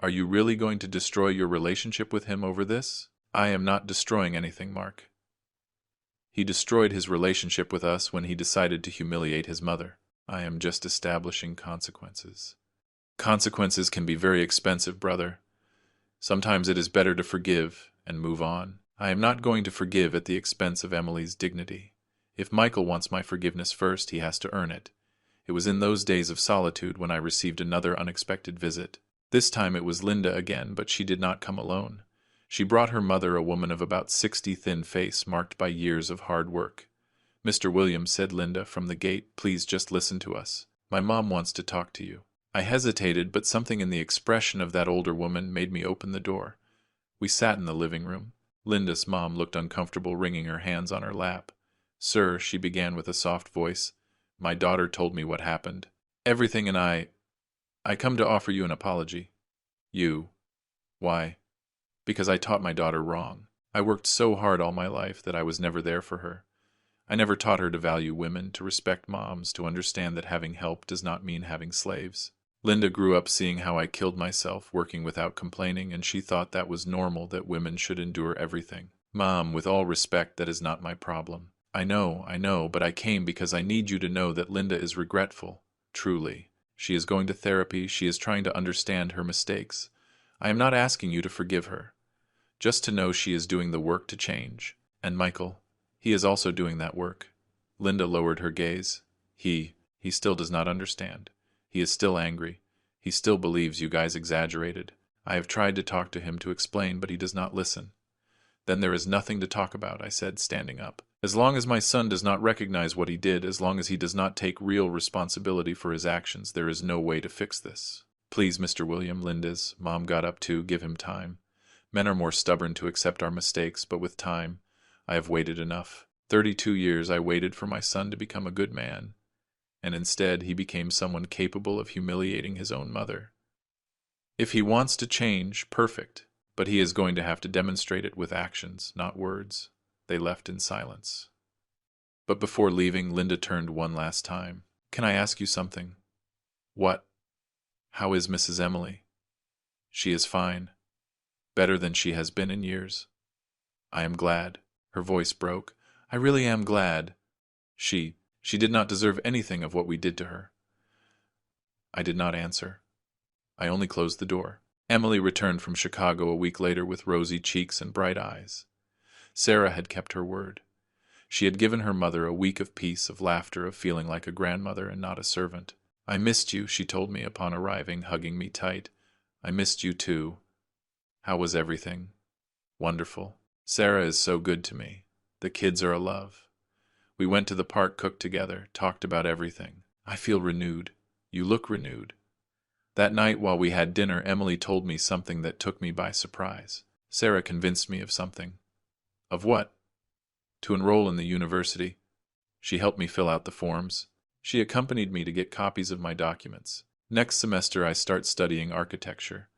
Are you really going to destroy your relationship with him over this? I am not destroying anything, Mark. He destroyed his relationship with us when he decided to humiliate his mother. I am just establishing consequences. Consequences can be very expensive, brother. Sometimes it is better to forgive and move on. I am not going to forgive at the expense of Emily's dignity. If Michael wants my forgiveness first, he has to earn it. It was in those days of solitude when I received another unexpected visit. This time it was Linda again, but she did not come alone. She brought her mother, a woman of about 60, thin face marked by years of hard work. "Mr. Williams," said Linda from the gate, "please just listen to us. My mom wants to talk to you." I hesitated, but something in the expression of that older woman made me open the door. We sat in the living room. Linda's mom looked uncomfortable, wringing her hands on her lap. "Sir," she began with a soft voice, "my daughter told me what happened. Everything, and I come to offer you an apology." "You? Why?" "Because I taught my daughter wrong. I worked so hard all my life that I was never there for her. I never taught her to value women, to respect moms, to understand that having help does not mean having slaves. Linda grew up seeing how I killed myself, working without complaining, and she thought that was normal, that women should endure everything. Mom, with all respect, that is not my problem. I know, but I came because I need you to know that Linda is regretful, truly. She is going to therapy, she is trying to understand her mistakes. I am not asking you to forgive her. Just to know she is doing the work to change. And Michael, he is also doing that work." Linda lowered her gaze. He still does not understand. He is still angry. He still believes you guys exaggerated. I have tried to talk to him to explain, but he does not listen." "Then there is nothing to talk about," I said, standing up. "As long as my son does not recognize what he did, as long as he does not take real responsibility for his actions, there is no way to fix this." "Please, Mr. William," Linda's mom got up too, "give him time. Men are more stubborn to accept our mistakes, but with time, I have waited enough. 32 years I waited for my son to become a good man, and instead he became someone capable of humiliating his own mother. If he wants to change, perfect, but he is going to have to demonstrate it with actions, not words." They left in silence. But before leaving, Linda turned one last time. "Can I ask you something?" "What?" "How is Mrs. Emily?" "She is fine. Better than she has been in years." "I am glad." Her voice broke. "I really am glad. She did not deserve anything of what we did to her." I did not answer. I only closed the door. Emily returned from Chicago a week later with rosy cheeks and bright eyes. Sarah had kept her word. She had given her mother a week of peace, of laughter, of feeling like a grandmother and not a servant. "I missed you," she told me upon arriving, hugging me tight. "I missed you too. How was everything?" "Wonderful. Sarah is so good to me. The kids are a love. We went to the park, cooked together, talked about everything. I feel renewed. You look renewed." That night while we had dinner, Emily told me something that took me by surprise. "Sarah convinced me of something." "Of what?" "To enroll in the university. She helped me fill out the forms. She accompanied me to get copies of my documents. Next semester I start studying architecture."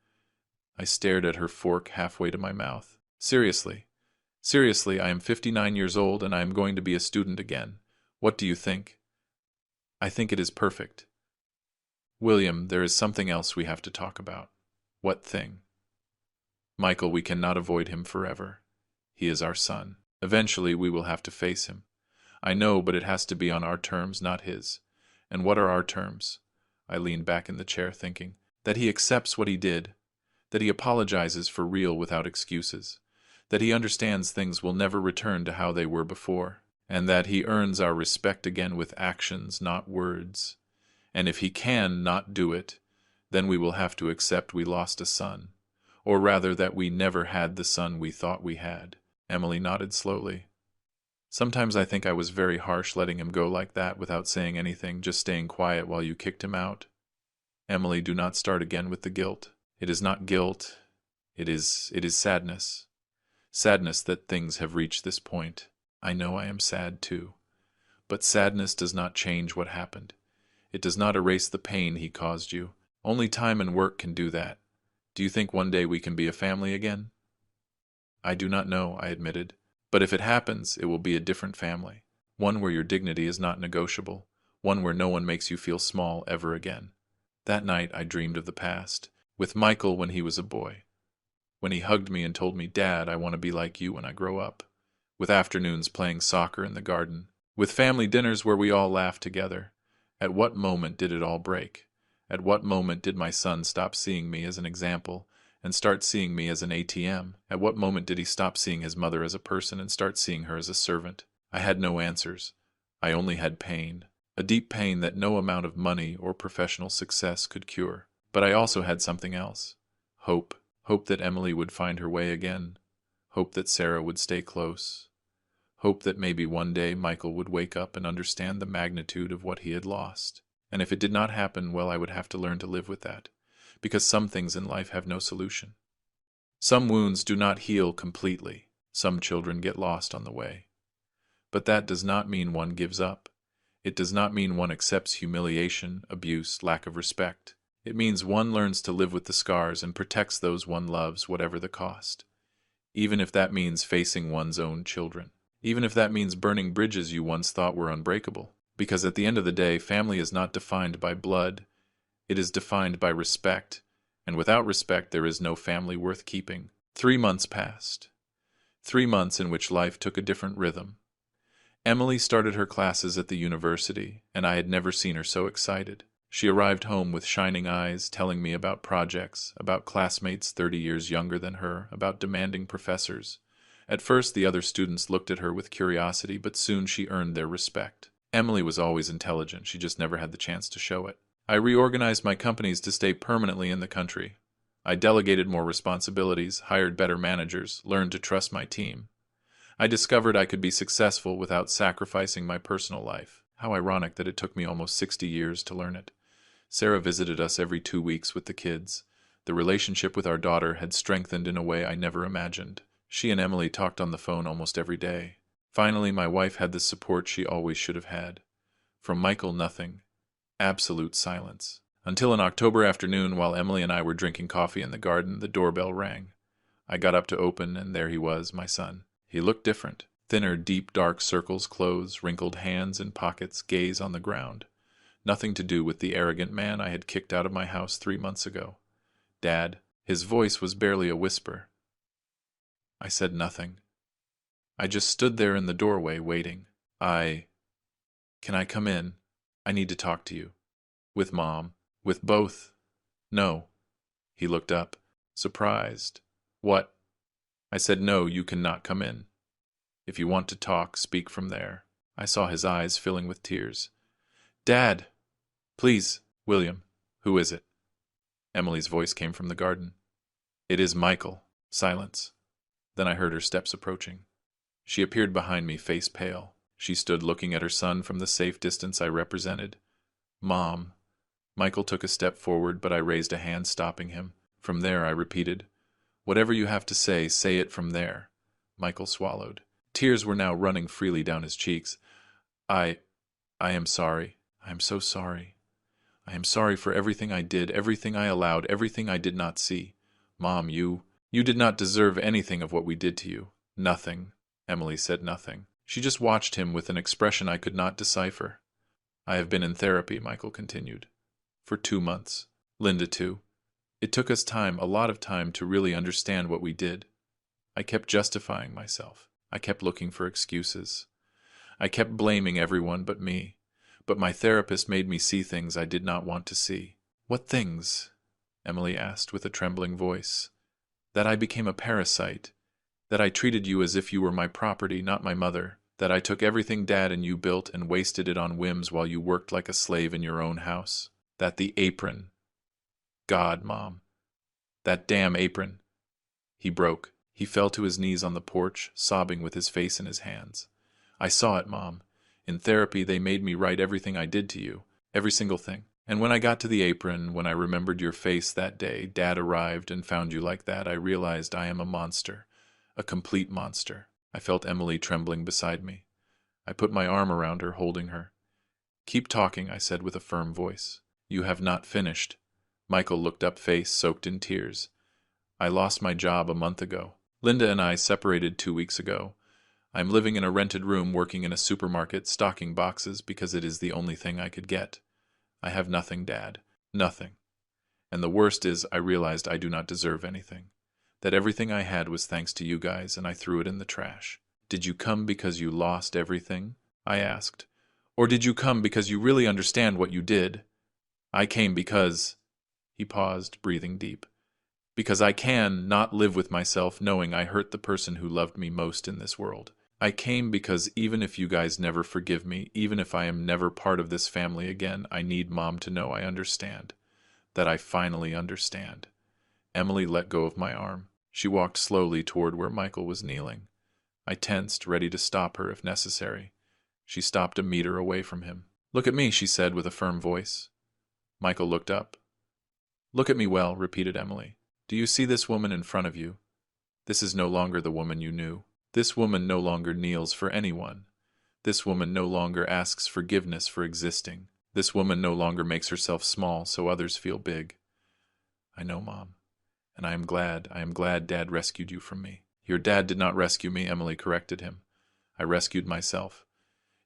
I stared at her fork halfway to my mouth. Seriously, I am 59 years old and I am going to be a student again. What do you think?" "I think it is perfect." "William, there is something else we have to talk about." "What thing?" "Michael, we cannot avoid him forever. He is our son. Eventually we will have to face him. I know, but it has to be on our terms, not his. And what are our terms?" I leaned back in the chair thinking. "That he accepts what he did. That he apologizes for real without excuses. That he understands things will never return to how they were before. And that he earns our respect again with actions, not words. And if he can not do it, then we will have to accept we lost a son. Or rather that we never had the son we thought we had." Emily nodded slowly. "Sometimes I think I was very harsh letting him go like that without saying anything, just staying quiet while you kicked him out." "Emily, do not start again with the guilt. It is not guilt. It is sadness. Sadness that things have reached this point. I know I am sad too. But sadness does not change what happened. It does not erase the pain he caused you. Only time and work can do that. Do you think one day we can be a family again?" "I do not know," I admitted. "But if it happens, it will be a different family. One where your dignity is not negotiable. One where no one makes you feel small ever again." That night I dreamed of the past. With Michael when he was a boy. When he hugged me and told me, "Dad, I want to be like you when I grow up." With afternoons playing soccer in the garden. With family dinners where we all laughed together. At what moment did it all break? At what moment did my son stop seeing me as an example and start seeing me as an ATM? At what moment did he stop seeing his mother as a person and start seeing her as a servant? I had no answers. I only had pain. A deep pain that no amount of money or professional success could cure. But I also had something else. Hope. Hope that Emily would find her way again. Hope that Sarah would stay close. Hope that maybe one day Michael would wake up and understand the magnitude of what he had lost. And if it did not happen, well, I would have to learn to live with that. Because some things in life have no solution. Some wounds do not heal completely. Some children get lost on the way. But that does not mean one gives up. It does not mean one accepts humiliation, abuse, lack of respect. It means one learns to live with the scars and protects those one loves, whatever the cost. Even if that means facing one's own children. Even if that means burning bridges you once thought were unbreakable. Because at the end of the day, family is not defined by blood. It is defined by respect. And without respect, there is no family worth keeping. 3 months passed. 3 months in which life took a different rhythm. Emily started her classes at the university, and I had never seen her so excited. She arrived home with shining eyes, telling me about projects, about classmates 30 years younger than her, about demanding professors. At first, the other students looked at her with curiosity, but soon she earned their respect. Emily was always intelligent, she just never had the chance to show it. I reorganized my companies to stay permanently in the country. I delegated more responsibilities, hired better managers, learned to trust my team. I discovered I could be successful without sacrificing my personal life. How ironic that it took me almost 60 years to learn it. Sarah visited us every 2 weeks with the kids. The relationship with our daughter had strengthened in a way I never imagined. She and Emily talked on the phone almost every day. Finally, my wife had the support she always should have had. From Michael, nothing. Absolute silence. Until an October afternoon, while Emily and I were drinking coffee in the garden, the doorbell rang. I got up to open, and there he was, my son. He looked different. Thinner, deep, dark circles, clothes, wrinkled hands in pockets, gaze on the ground. Nothing to do with the arrogant man I had kicked out of my house 3 months ago. Dad. His voice was barely a whisper. I said nothing. I just stood there in the doorway, waiting. Can I come in? I need to talk to you. With Mom. With both. No. He looked up, surprised. What? I said, no, you cannot come in. If you want to talk, speak from there. I saw his eyes filling with tears. Dad! Please, William. Who is it? Emily's voice came from the garden. It is Michael. Silence. Then I heard her steps approaching. She appeared behind me, face pale. She stood looking at her son from the safe distance I represented. Mom. Michael took a step forward, but I raised a hand, stopping him. From there, I repeated. Whatever you have to say it from there. Michael swallowed. Tears were now running freely down his cheeks. I am sorry. I am so sorry. I am sorry for everything I did, everything I allowed, everything I did not see. Mom, you did not deserve anything of what we did to you. Nothing. Emily said nothing. She just watched him with an expression I could not decipher. I have been in therapy, Michael continued. For 2 months. Linda too. It took us time, a lot of time, to really understand what we did. I kept justifying myself. I kept looking for excuses. I kept blaming everyone but me. But my therapist made me see things I did not want to see. What things? Emily asked with a trembling voice. That I became a parasite. That I treated you as if you were my property, not my mother. That I took everything Dad and you built and wasted it on whims while you worked like a slave in your own house. That the apron. God, Mom. That damn apron. He broke. He fell to his knees on the porch, sobbing with his face in his hands. I saw it, Mom. In therapy, they made me write everything I did to you. Every single thing. And when I got to the apron, when I remembered your face that day, Dad arrived and found you like that, I realized I am a monster. A complete monster. I felt Emily trembling beside me. I put my arm around her, holding her. Keep talking, I said with a firm voice. You have not finished. Michael looked up, face soaked in tears. I lost my job a month ago. Linda and I separated 2 weeks ago. I'm living in a rented room, working in a supermarket, stocking boxes because it is the only thing I could get. I have nothing, Dad. Nothing. And the worst is, I realized I do not deserve anything. That everything I had was thanks to you guys, and I threw it in the trash. Did you come because you lost everything? I asked. Or did you come because you really understand what you did? I came because... He paused, breathing deep. Because I can not live with myself knowing I hurt the person who loved me most in this world. I came because even if you guys never forgive me, even if I am never part of this family again, I need Mom to know I understand. That I finally understand. Emily let go of my arm. She walked slowly toward where Michael was kneeling. I tensed, ready to stop her if necessary. She stopped a meter away from him. "Look at me," she said with a firm voice. Michael looked up. "Look at me well," repeated Emily. "Do you see this woman in front of you? This is no longer the woman you knew. This woman no longer kneels for anyone. This woman no longer asks forgiveness for existing. This woman no longer makes herself small so others feel big. I know, Mom. And I am glad Dad rescued you from me." "Your dad did not rescue me," Emily corrected him. "I rescued myself.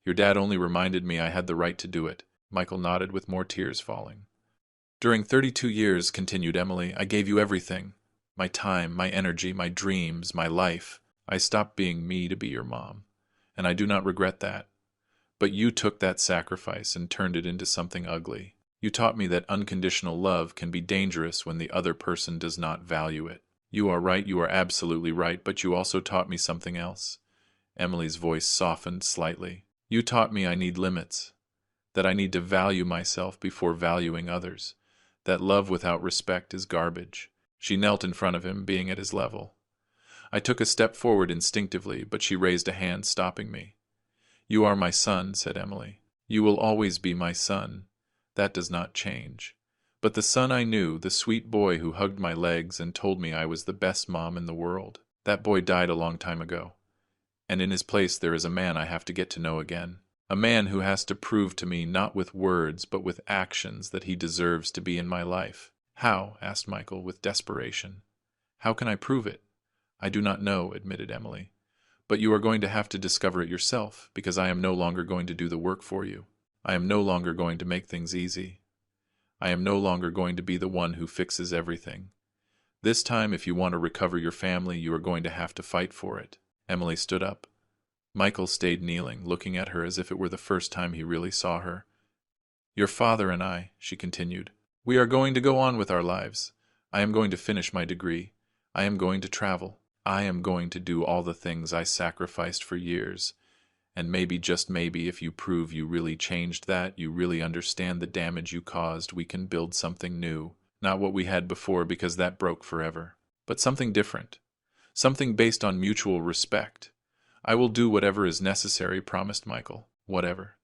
Your dad only reminded me I had the right to do it." Michael nodded with more tears falling. "During 32 years, continued Emily, I gave you everything. My time, my energy, my dreams, my life. I stopped being me to be your mom. And I do not regret that. But you took that sacrifice and turned it into something ugly. You taught me that unconditional love can be dangerous when the other person does not value it. You are right, you are absolutely right, but you also taught me something else." Emily's voice softened slightly. "You taught me I need limits, that I need to value myself before valuing others, that love without respect is garbage." She knelt in front of him, being at his level. I took a step forward instinctively, but she raised a hand, stopping me. "You are my son," said Emily. "You will always be my son. That does not change. But the son I knew, the sweet boy who hugged my legs and told me I was the best mom in the world, that boy died a long time ago. And in his place there is a man I have to get to know again. A man who has to prove to me not with words but with actions that he deserves to be in my life." "How?" asked Michael with desperation. "How can I prove it?" "I do not know," admitted Emily. "But you are going to have to discover it yourself, because I am no longer going to do the work for you. I am no longer going to make things easy. I am no longer going to be the one who fixes everything. This time, if you want to recover your family, you are going to have to fight for it." Emily stood up. Michael stayed kneeling, looking at her as if it were the first time he really saw her. "Your father and I," she continued, "we are going to go on with our lives. I am going to finish my degree. I am going to travel. I am going to do all the things I sacrificed for years. And maybe, just maybe, if you prove you really changed that, you really understand the damage you caused, we can build something new. Not what we had before, because that broke forever. But something different. Something based on mutual respect. I will do whatever is necessary," promised Michael. "Whatever."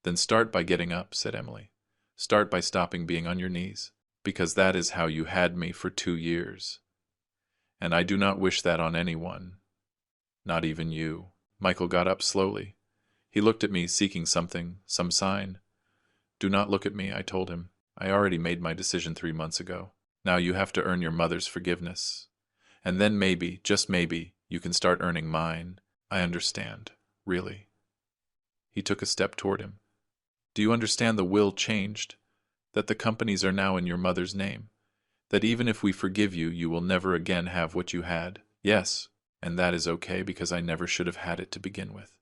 "Then start by getting up," said Emily. "Start by stopping being on your knees. Because that is how you had me for 2 years. And I do not wish that on anyone. Not even you." Michael got up slowly. He looked at me, seeking something, some sign. "Do not look at me," I told him. "I already made my decision 3 months ago. Now you have to earn your mother's forgiveness. And then maybe, just maybe, you can start earning mine. I understand. Really." He took a step toward him. "Do you understand the will changed? That the companies are now in your mother's name? That even if we forgive you, you will never again have what you had?" "Yes, and that is okay because I never should have had it to begin with.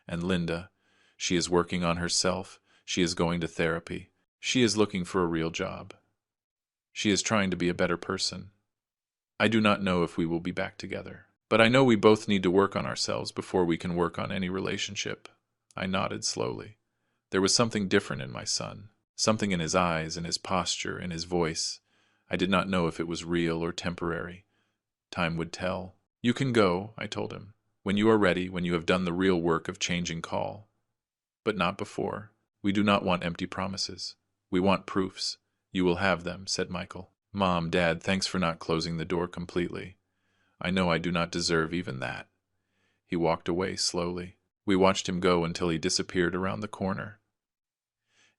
And Linda, she is working on herself. She is going to therapy. She is looking for a real job. She is trying to be a better person. I do not know if we will be back together. But I know we both need to work on ourselves before we can work on any relationship." I nodded slowly. There was something different in my son. Something in his eyes, in his posture, in his voice. I did not know if it was real or temporary. Time would tell. "You can go," I told him. "When you are ready, when you have done the real work of changing call. But not before. We do not want empty promises. We want proofs. You will have them," said Michael. "Mom, Dad, thanks for not closing the door completely. I know I do not deserve even that." He walked away slowly. We watched him go until he disappeared around the corner.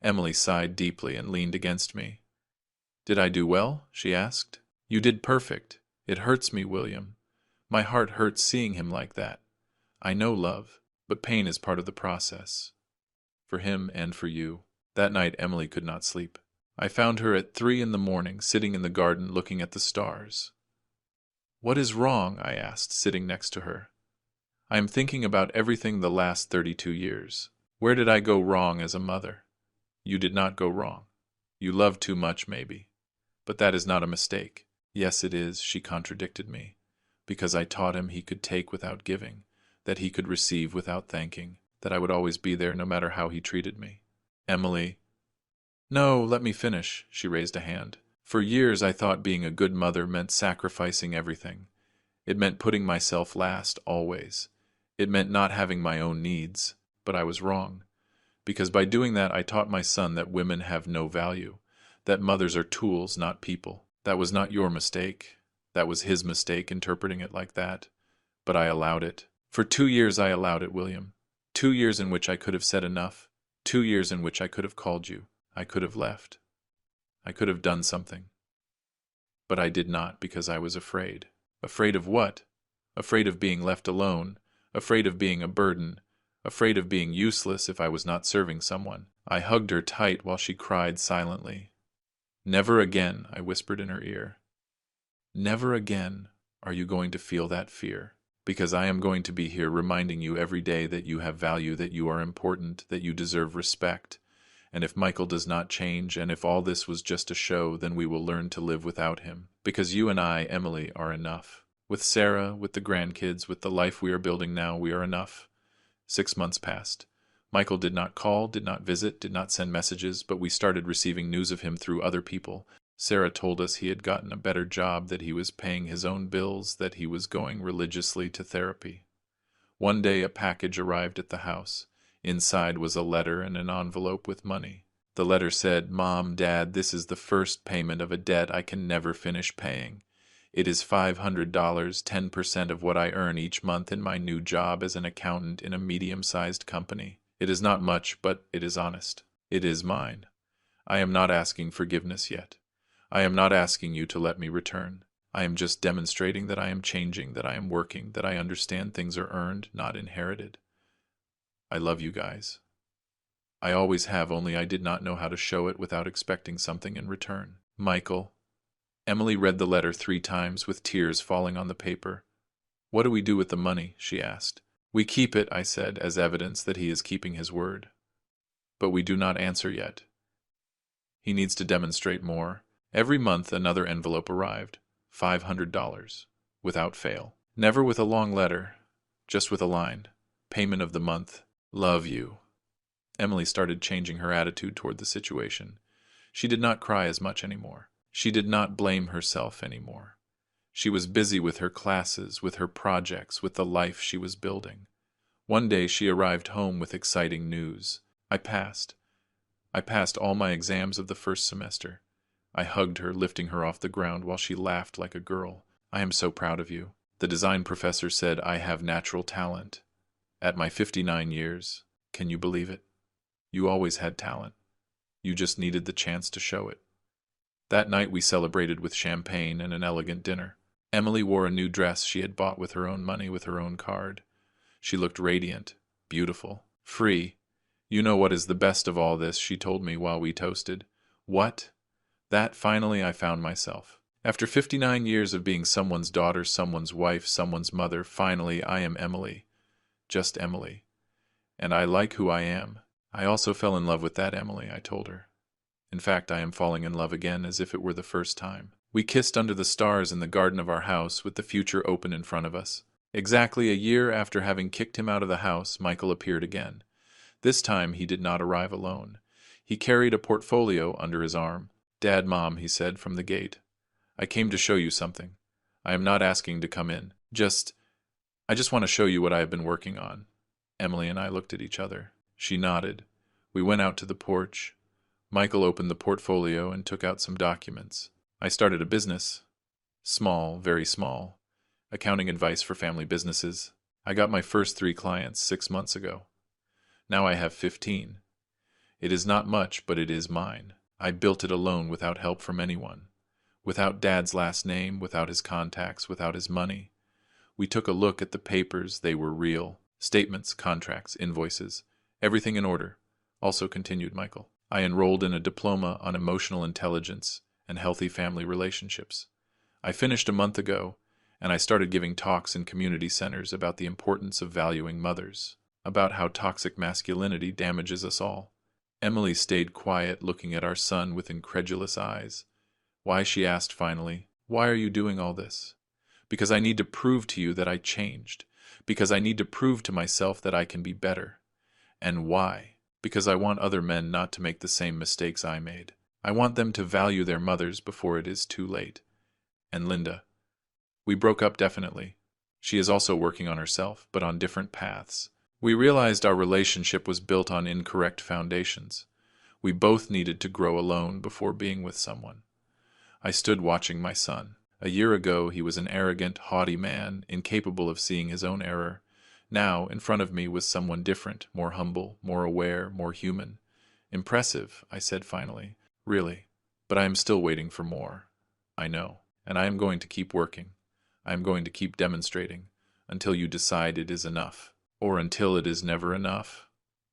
Emily sighed deeply and leaned against me. "Did I do well?" she asked. "You did perfect. It hurts me, William. My heart hurts seeing him like that. I know love, but pain is part of the process. For him and for you." That night Emily could not sleep. I found her at 3 in the morning, sitting in the garden looking at the stars. "What is wrong?" I asked, sitting next to her. "I am thinking about everything the last 32 years. Where did I go wrong as a mother?" "You did not go wrong. You loved too much, maybe. But that is not a mistake. Yes, it is, she contradicted me, because I taught him he could take without giving, that he could receive without thanking, that I would always be there no matter how he treated me. Emily. No, let me finish, she raised a hand. For years I thought being a good mother meant sacrificing everything. It meant putting myself last, always. It meant not having my own needs. But I was wrong. Because by doing that I taught my son that women have no value, that mothers are tools, not people. That was not your mistake. That was his mistake, interpreting it like that. But I allowed it. For 2 years I allowed it, William. 2 years in which I could have said enough. 2 years in which I could have called you. I could have left. I could have done something. But I did not because I was afraid. Afraid of what? Afraid of being left alone. Afraid of being a burden. Afraid of being useless if I was not serving someone. I hugged her tight while she cried silently. Never again, I whispered in her ear. Never again are you going to feel that fear. Because I am going to be here reminding you every day that you have value, that you are important, that you deserve respect. And if Michael does not change, and if all this was just a show, then we will learn to live without him. Because you and I, Emily, are enough. With Sarah, with the grandkids, with the life we are building now, we are enough. 6 months passed. Michael did not call, did not visit, did not send messages, but we started receiving news of him through other people. Sarah told us he had gotten a better job, that he was paying his own bills, that he was going religiously to therapy. One day a package arrived at the house. Inside was a letter and an envelope with money. The letter said, "Mom, Dad, this is the first payment of a debt I can never finish paying. It is $500, 10% of what I earn each month in my new job as an accountant in a medium-sized company. It is not much, but it is honest. It is mine. I am not asking forgiveness yet. I am not asking you to let me return. I am just demonstrating that I am changing, that I am working, that I understand things are earned, not inherited. I love you guys. I always have, only I did not know how to show it without expecting something in return. Michael." Emily read the letter 3 times with tears falling on the paper. "What do we do with the money?" she asked. "We keep it," I said, as evidence that he is keeping his word. "But we do not answer yet. He needs to demonstrate more." Every month another envelope arrived. $500. Without fail. Never with a long letter, just with a line. "Payment of the month. Love you." Emily started changing her attitude toward the situation. She did not cry as much anymore. She did not blame herself anymore. She was busy with her classes, with her projects, with the life she was building. One day she arrived home with exciting news. I passed. I passed all my exams of the first semester. I hugged her, lifting her off the ground while she laughed like a girl. "I am so proud of you." The design professor said I have natural talent. At my 59 years, can you believe it? You always had talent. You just needed the chance to show it. That night we celebrated with champagne and an elegant dinner. Emily wore a new dress she had bought with her own money, with her own card. She looked radiant, beautiful, free. "You know what is the best of all this," she told me while we toasted. "What?" That finally I found myself. After 59 years of being someone's daughter, someone's wife, someone's mother, finally I am Emily. Just Emily. And I like who I am. I also fell in love with that Emily, I told her. In fact, I am falling in love again as if it were the first time. We kissed under the stars in the garden of our house with the future open in front of us. Exactly a year after having kicked him out of the house, Michael appeared again. This time he did not arrive alone. He carried a portfolio under his arm. "Dad, Mom," he said from the gate. "I came to show you something. I am not asking to come in. I just want to show you what I have been working on." Emily and I looked at each other. She nodded. We went out to the porch. Michael opened the portfolio and took out some documents. "I started a business. Small, very small. Accounting advice for family businesses. I got my first 3 clients 6 months ago. Now I have 15. It is not much, but it is mine. I built it alone without help from anyone. Without Dad's last name, without his contacts, without his money. We took a look at the papers. They were real. Statements, contracts, invoices. Everything in order." Also continued Michael. "I enrolled in a diploma on emotional intelligence and healthy family relationships. I finished a month ago, and I started giving talks in community centers about the importance of valuing mothers, about how toxic masculinity damages us all." Emily stayed quiet, looking at our son with incredulous eyes. "Why?" she asked finally. Why are you doing all this? Because I need to prove to you that I changed. Because I need to prove to myself that I can be better. And why? Because I want other men not to make the same mistakes I made. I want them to value their mothers before it is too late. And Linda, we broke up definitely. She is also working on herself, but on different paths. We realized our relationship was built on incorrect foundations. We both needed to grow alone before being with someone. I stood watching my son. A year ago, he was an arrogant, haughty man, incapable of seeing his own error. Now, in front of me was someone different, more humble, more aware, more human. Impressive, I said finally. Really. But I am still waiting for more. I know. And I am going to keep working. I am going to keep demonstrating, until you decide it is enough. Or until it is never enough,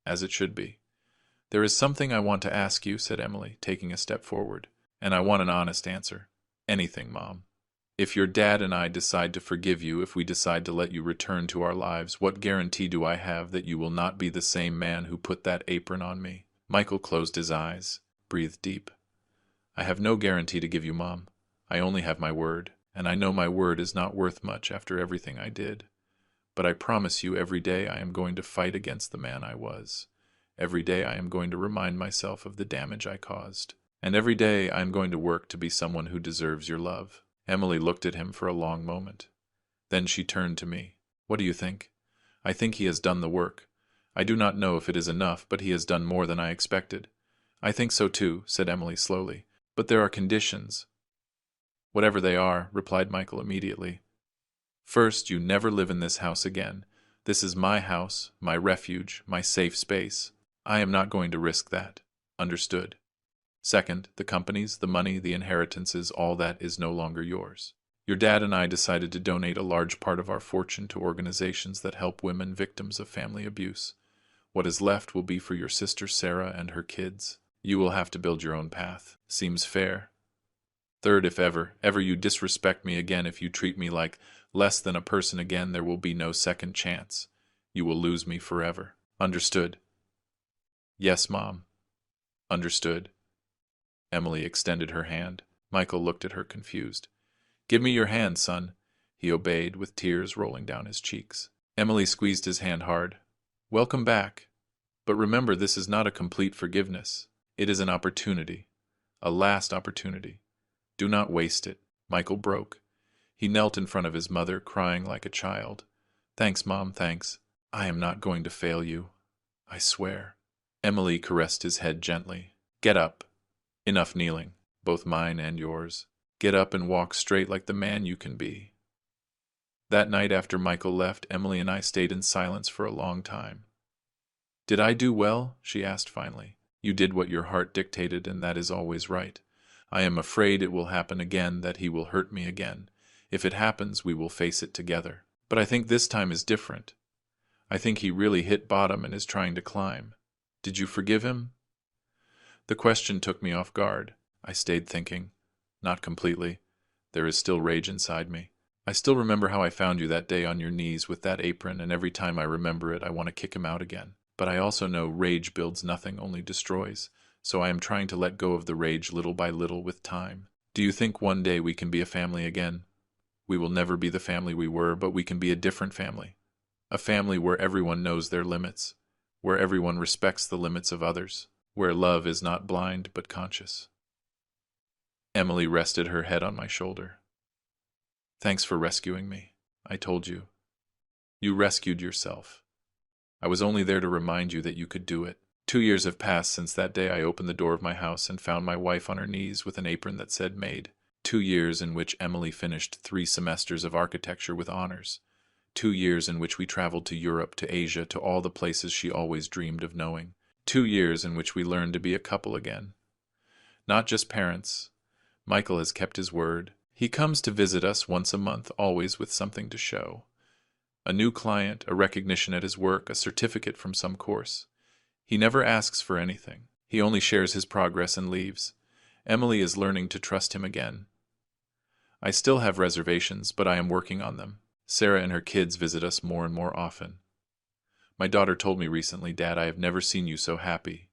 as it should be. There is something I want to ask you, said Emily, taking a step forward. And I want an honest answer. Anything, Mom. If your dad and I decide to forgive you, if we decide to let you return to our lives, what guarantee do I have that you will not be the same man who put that apron on me? Michael closed his eyes, breathed deep. I have no guarantee to give you, Mom. I only have my word, and I know my word is not worth much after everything I did. But I promise you every day I am going to fight against the man I was. Every day I am going to remind myself of the damage I caused. And every day I am going to work to be someone who deserves your love. Emily looked at him for a long moment. Then she turned to me. What do you think? I think he has done the work. I do not know if it is enough, but he has done more than I expected. I think so too, said Emily slowly. But there are conditions. Whatever they are, replied Michael immediately. First, you never live in this house again. This is my house, my refuge, my safe space. I am not going to risk that. Understood. Second, the companies, the money, the inheritances, all that is no longer yours. Your dad and I decided to donate a large part of our fortune to organizations that help women victims of family abuse. What is left will be for your sister Sarah and her kids. You will have to build your own path. Seems fair. Third, if ever you disrespect me again, if you treat me like less than a person again, there will be no second chance. You will lose me forever. Understood? Yes, Mom. Understood. Emily extended her hand. Michael looked at her confused. Give me your hand, son. He obeyed, with tears rolling down his cheeks. Emily squeezed his hand hard. Welcome back. But remember, this is not a complete forgiveness. It is an opportunity. A last opportunity. Do not waste it. Michael broke. He knelt in front of his mother, crying like a child. Thanks, Mom, thanks. I am not going to fail you. I swear. Emily caressed his head gently. Get up. Enough kneeling, both mine and yours. Get up and walk straight like the man you can be. That night after Michael left, Emily and I stayed in silence for a long time. Did I do well? She asked finally. You did what your heart dictated, and that is always right. I am afraid it will happen again, that he will hurt me again. If it happens, we will face it together. But I think this time is different. I think he really hit bottom and is trying to climb. Did you forgive him? The question took me off guard. I stayed thinking. Not completely. There is still rage inside me. I still remember how I found you that day on your knees with that apron, and every time I remember it, I want to kick him out again. But I also know rage builds nothing, only destroys. So I am trying to let go of the rage little by little with time. Do you think one day we can be a family again? We will never be the family we were, but we can be a different family. A family where everyone knows their limits, where everyone respects the limits of others, where love is not blind but conscious. Emily rested her head on my shoulder. Thanks for rescuing me. I told you. You rescued yourself. I was only there to remind you that you could do it. 2 years have passed since that day I opened the door of my house and found my wife on her knees with an apron that said MAID. 2 years in which Emily finished 3 semesters of architecture with honors. 2 years in which we traveled to Europe, to Asia, to all the places she always dreamed of knowing. 2 years in which we learned to be a couple again. Not just parents. Michael has kept his word. He comes to visit us once a month, always with something to show. A new client, a recognition at his work, a certificate from some course. He never asks for anything. He only shares his progress and leaves. Emily is learning to trust him again. I still have reservations, but I am working on them. Sarah and her kids visit us more and more often. My daughter told me recently, Dad, I have never seen you so happy.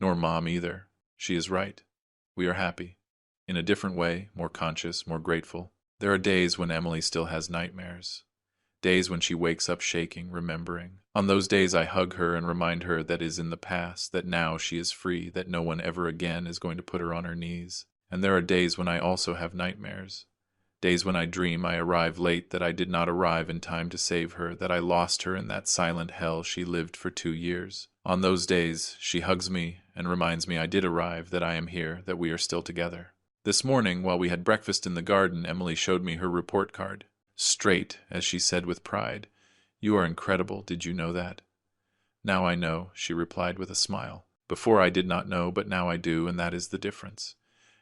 Nor Mom either. She is right. We are happy. in a different way, more conscious, more grateful. There are days when Emily still has nightmares. Days when she wakes up shaking, remembering. On those days I hug her and remind her that is in the past, that now she is free, that no one ever again is going to put her on her knees. And there are days when I also have nightmares. Days when I dream I arrive late, that I did not arrive in time to save her, that I lost her in that silent hell she lived for 2 years. On those days, she hugs me and reminds me I did arrive, that I am here, that we are still together. This morning, while we had breakfast in the garden, Emily showed me her report card. Straight, as she said with pride. "You are incredible, did you know that?" "Now I know," she replied with a smile. "Before I did not know, but now I do, and that is the difference."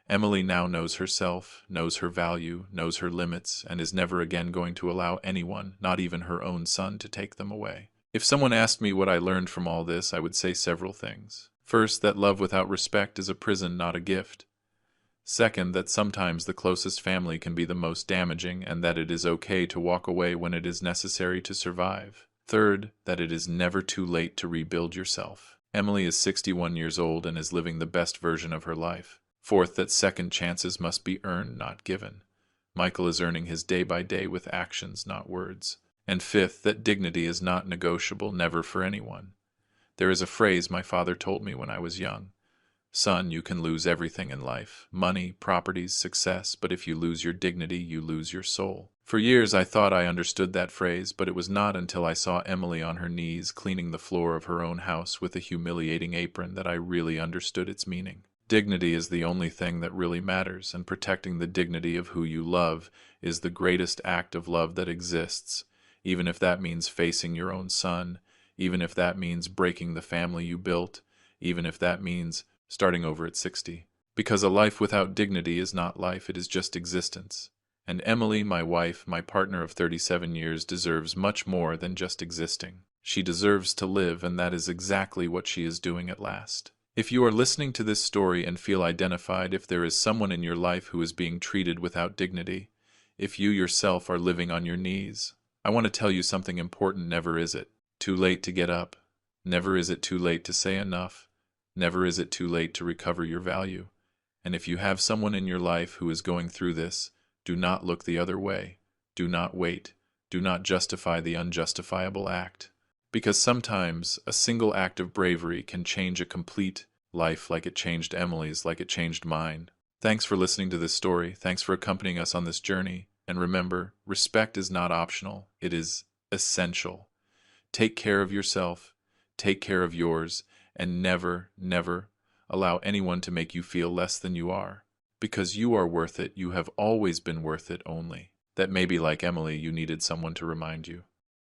Emily now knows herself, knows her value, knows her limits, and is never again going to allow anyone, not even her own son, to take them away. If someone asked me what I learned from all this, I would say several things. First, that love without respect is a prison, not a gift. Second, that sometimes the closest family can be the most damaging, and that it is okay to walk away when it is necessary to survive. Third, that it is never too late to rebuild yourself. Emily is 61 years old and is living the best version of her life. Fourth, that second chances must be earned, not given. Michael is earning his day by day with actions, not words. And fifth, that dignity is not negotiable, never for anyone. There is a phrase my father told me when I was young. "Son, you can lose everything in life, money, properties, success, but if you lose your dignity, you lose your soul." For years I thought I understood that phrase, but it was not until I saw Emily on her knees cleaning the floor of her own house with a humiliating apron that I really understood its meaning. Dignity is the only thing that really matters, and protecting the dignity of who you love is the greatest act of love that exists, even if that means facing your own son, even if that means breaking the family you built, even if that means starting over at 60. Because a life without dignity is not life, it is just existence. And Emily, my wife, my partner of 37 years, deserves much more than just existing. She deserves to live, and that is exactly what she is doing at last. If you are listening to this story and feel identified, if there is someone in your life who is being treated without dignity, if you yourself are living on your knees, I want to tell you something important. Never is it too late to get up. Never is it too late to say enough. Never is it too late to recover your value. And if you have someone in your life who is going through this, do not look the other way. Do not wait. Do not justify the unjustifiable act. Because sometimes a single act of bravery can change a complete life, like it changed Emily's, like it changed mine. Thanks for listening to this story. Thanks for accompanying us on this journey. And remember, respect is not optional. It is essential. Take care of yourself. Take care of yours. And never, never allow anyone to make you feel less than you are. Because you are worth it. You have always been worth it only. That maybe, like Emily, you needed someone to remind you.